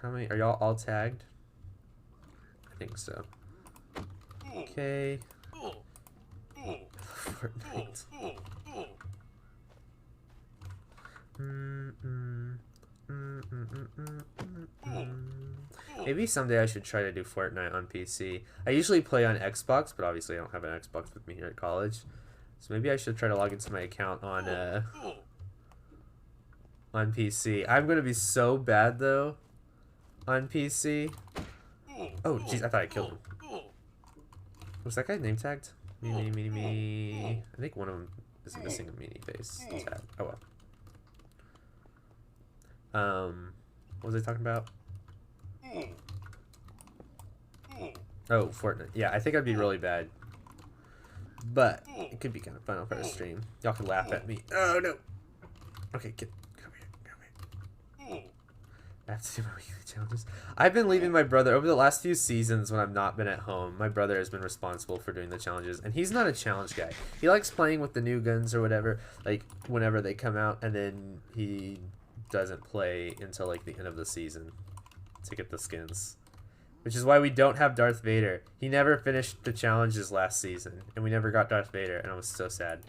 How many? Are y'all all tagged? I think so. Okay. Fortnite. Maybe someday I should try to do Fortnite on PC. I usually play on Xbox, but obviously I don't have an Xbox with me here at college. So maybe I should try to log into my account on PC. I'm gonna be so bad though on PC. Oh jeez, I thought I killed him. Was that guy name tagged? Me. I think one of them is missing a meanie face tag. Oh well. What was I talking about? Oh, Fortnite. Yeah, I think I'd be really bad. But it could be kind of fun on a stream. Y'all can laugh at me. Oh no. Okay, come here. I have to do my weekly challenges. I've been leaving my brother over the last few seasons when I've not been at home. My brother has been responsible for doing the challenges, and he's not a challenge guy. He likes playing with the new guns or whatever, like whenever they come out, and then he doesn't play until like the end of the season to get the skins. Which is why we don't have Darth Vader. He never finished the challenges last season, and we never got Darth Vader, and I was so sad.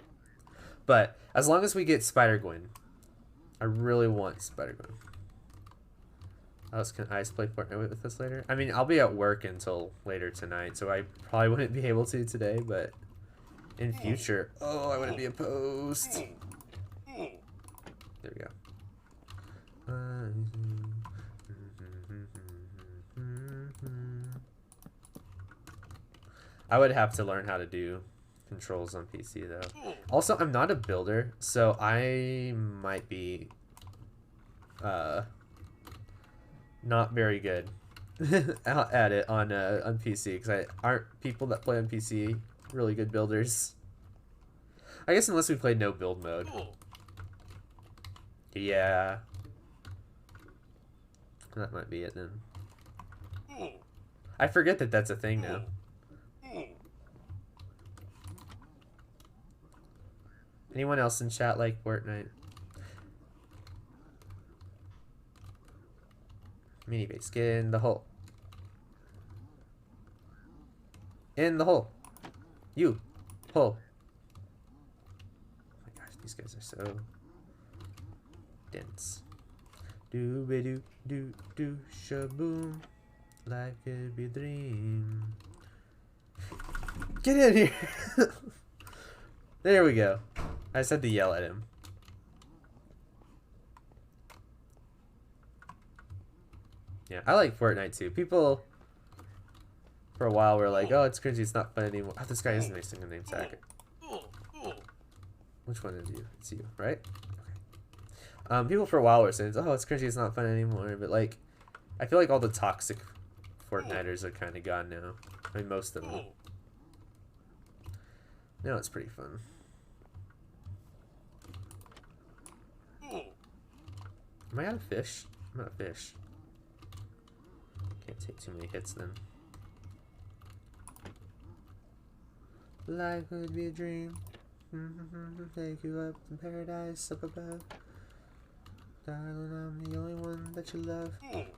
But as long as we get Spider-Gwen, I really want Spider-Gwen. Else can I play Fortnite with us later? I mean, I'll be at work until later tonight, so I probably wouldn't be able to today, but in future... Oh, I wouldn't be opposed. There we go. I would have to learn how to do controls on PC, though. Also, I'm not a builder, so I might be... not very good at it on PC, because aren't people that play on PC really good builders. I guess unless we play no build mode. Yeah. That might be it then. I forget that that's a thing now. Anyone else in chat like Fortnite? Mini base, get in the hole. In the hole. You. Hole. Oh my gosh, these guys are so dense. Do shaboom. Life could be a dream. Get in here. There we go. I just had to yell at him. Yeah, I like Fortnite too. People for a while were like, oh, it's cringy, it's not fun anymore. Oh, this guy is missing a name tag. Which one is you? It's you, right? Okay. People for a while were saying, oh, it's cringy, it's not fun anymore. But like, I feel like all the toxic Fortniters are kind of gone now. I mean, most of them. No, it's pretty fun. Am I out of fish? I'm out of fish. Can't take too many hits then. Life would be a dream. Take you up in paradise up above. Darling, I'm the only one that you love.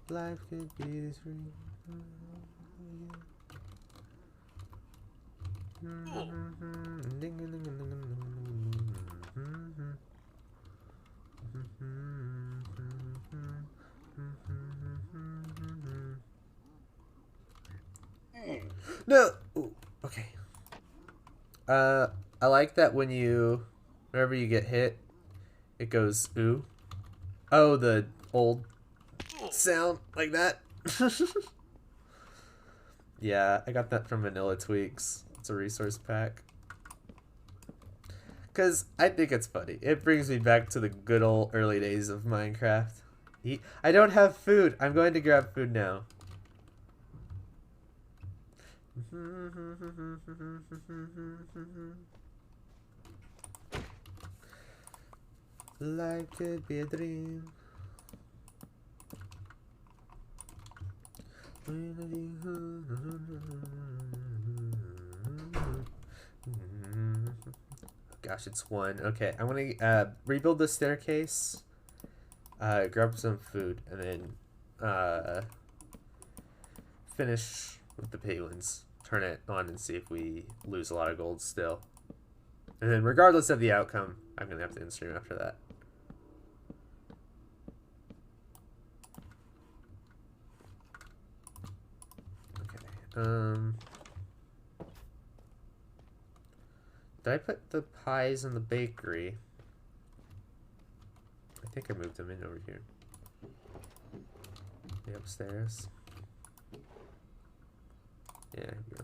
Life could be a dream. No! Ooh, okay. I like that whenever you get hit, it goes ooh. Oh, the old sound like that. Yeah, I got that from Vanilla Tweaks. It's a resource pack. Because I think it's funny. It brings me back to the good old early days of Minecraft. I don't have food. I'm going to grab food now. Life could be a dream. Gosh, it's 1. Okay, I'm gonna rebuild the staircase, grab some food, and then finish with the penguins. Turn it on and see if we lose a lot of gold still. And then regardless of the outcome, I'm gonna have to end stream after that. Okay. Did I put the pies in the bakery? I think I moved them in over here. The upstairs. Yeah, here we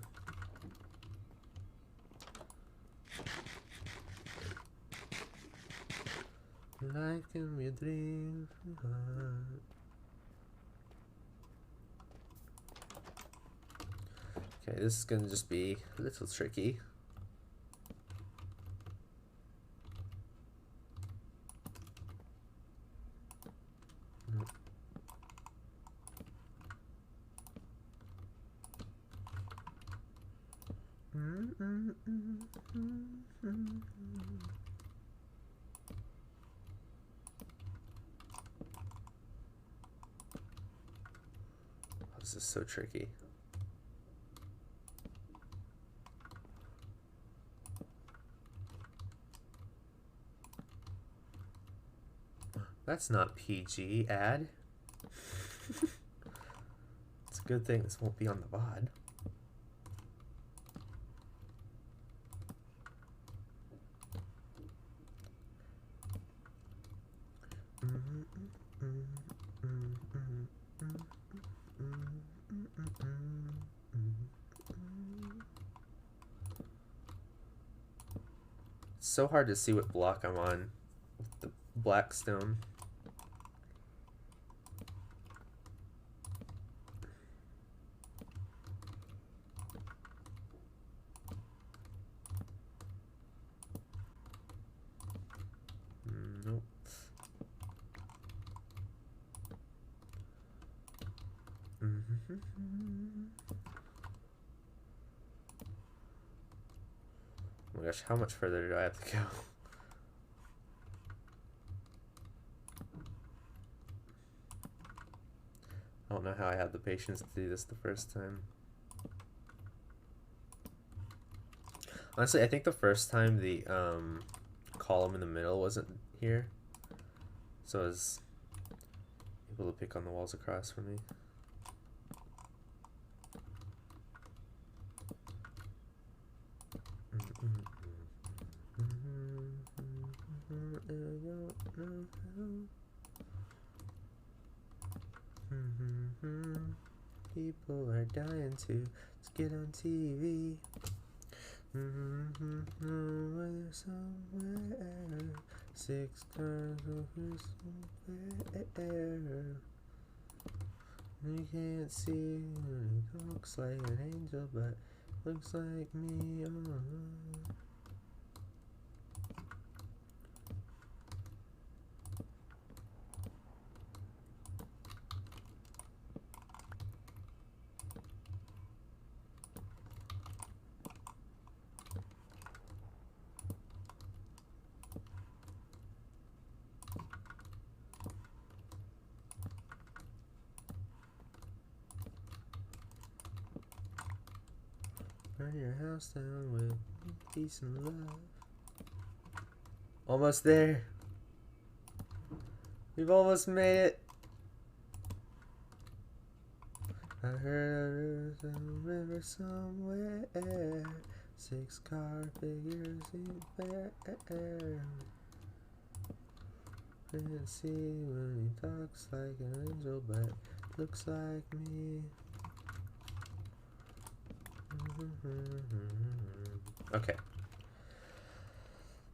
go. Life can be a dream. Okay, this is gonna just be a little tricky. This is so tricky. That's not PG ad. It's a good thing this won't be on the VOD. It's so hard to see what block I'm on with the black stone. Nope. Oh my gosh, how much further do I have to go? I don't know how I had the patience to do this the first time. Honestly, I think the first time the column in the middle wasn't here, so I was able to pick on the walls across from me. People are dying to get on TV. Somewhere 6 cars over somewhere. You can't see, looks like an angel, but looks like me. Burn your house down with peace and love. Almost there. We've almost made it. I heard there's a river somewhere. 6-car figures in fair. Can't see when he talks like an angel, but looks like me. Okay.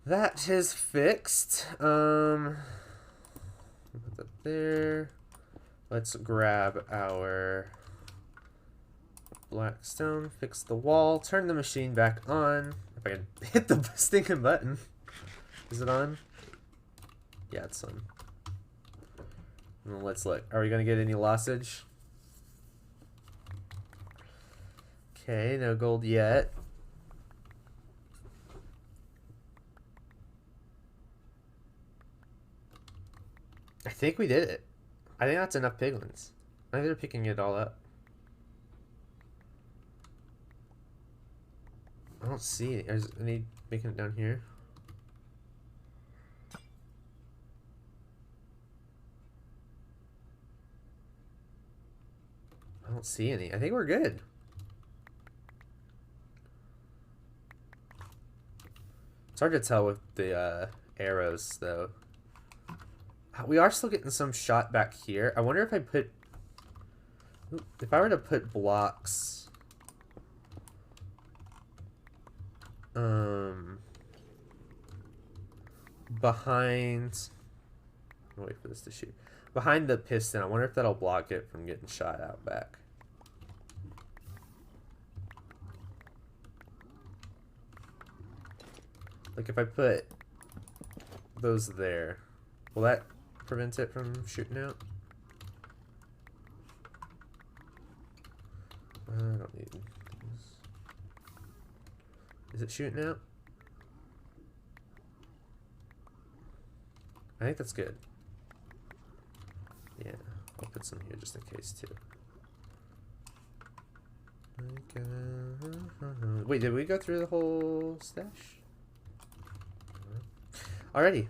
That is fixed. Put that there. Let's grab our black stone, fix the wall, turn the machine back on. If I can hit the stinking button. Is it on? Yeah, it's on. Well, let's look. Are we gonna get any lossage? Okay, no gold yet. I think we did it. I think that's enough piglins. I think they're picking it all up. I don't see it. Is any making it down here? I don't see any. I think we're good. It's hard to tell with the arrows, though. We are still getting some shot back here. I wonder if I put... If I were to put blocks... behind... I'll wait for this to shoot. Behind the piston, I wonder if that'll block it from getting shot out back. Like if I put those there, will that prevent it from shooting out? I don't need these. Is it shooting out? I think that's good. Yeah, I'll put some here just in case too. Wait, did we go through the whole stash? Alrighty.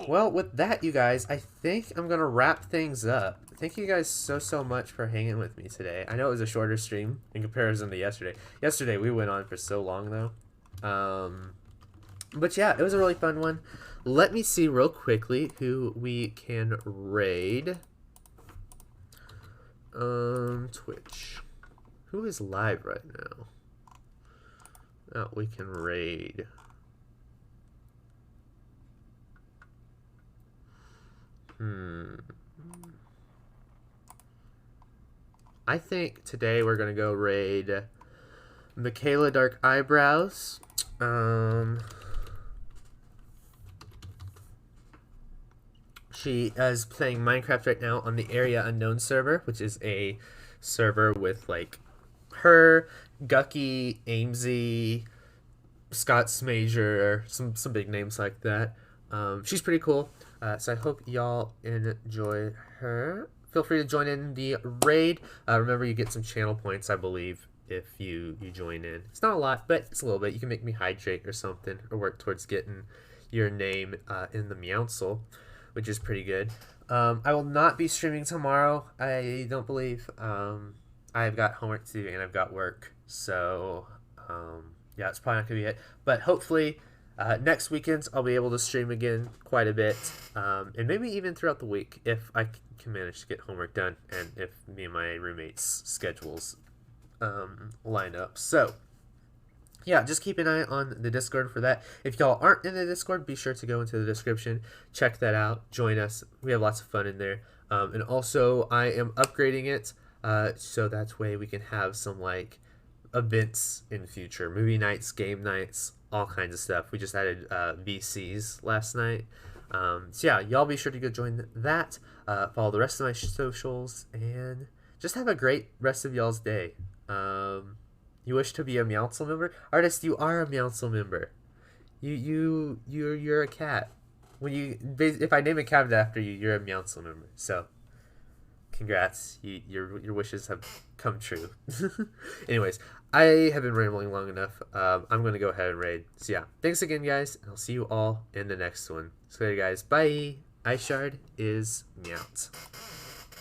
Well, with that, you guys, I think I'm going to wrap things up. Thank you guys so much for hanging with me today. I know it was a shorter stream in comparison to yesterday. Yesterday, we went on for so long, though. But yeah, it was a really fun one. Let me see real quickly who we can raid. Twitch. Who is live right now? Oh, we can raid. I think today we're gonna go raid 𝗦𝗢𝗔𝗦𝗛𝗏. She is playing Minecraft right now on the Area Unknown server, which is a server with like her, 𝗦𝗢𝗏𝗖𝗜𝗔𝗟𝗦, 𝗦𝗏𝗧𝗏𝗏, some big names like that. She's pretty cool. So I hope y'all enjoy her. Feel free to join in the raid. Remember, you get some channel points, I believe, if you join in. It's not a lot, but it's a little bit. You can make me hydrate or something, or work towards getting your name in the 𝗦𝗢𝗖𝗓, which is pretty good. I will not be streaming tomorrow, I don't believe. I've got homework to do and I've got work. So, yeah, it's probably not going to be it. But hopefully... next weekends, I'll be able to stream again quite a bit, and maybe even throughout the week if I can manage to get homework done and if me and my roommates' schedules line up. So, yeah, just keep an eye on the Discord for that. If y'all aren't in the Discord, be sure to go into the description, check that out, join us. We have lots of fun in there. And also I am upgrading it so that way we can have some like events in future, movie nights, game nights, all kinds of stuff. We just added VCs last night. So yeah, y'all be sure to go join that. Follow the rest of my socials, and just have a great rest of y'all's day. You wish to be a 𝗦𝗢𝗖𝗓 member? Artist, you are a 𝗦𝗢𝗖𝗓 member. You're a cat. When you, if I name a cat after you, you're a 𝗦𝗢𝗖𝗓 member. So congrats, your wishes have come true. Anyways, I have been rambling long enough. I'm gonna go ahead and raid. So yeah, thanks again, guys, and I'll see you all in the next one. So later, guys. Bye. 𝗦𝗢𝗓𝗧𝗛𝗚𝗦 is 𝗦𝗢𝗡.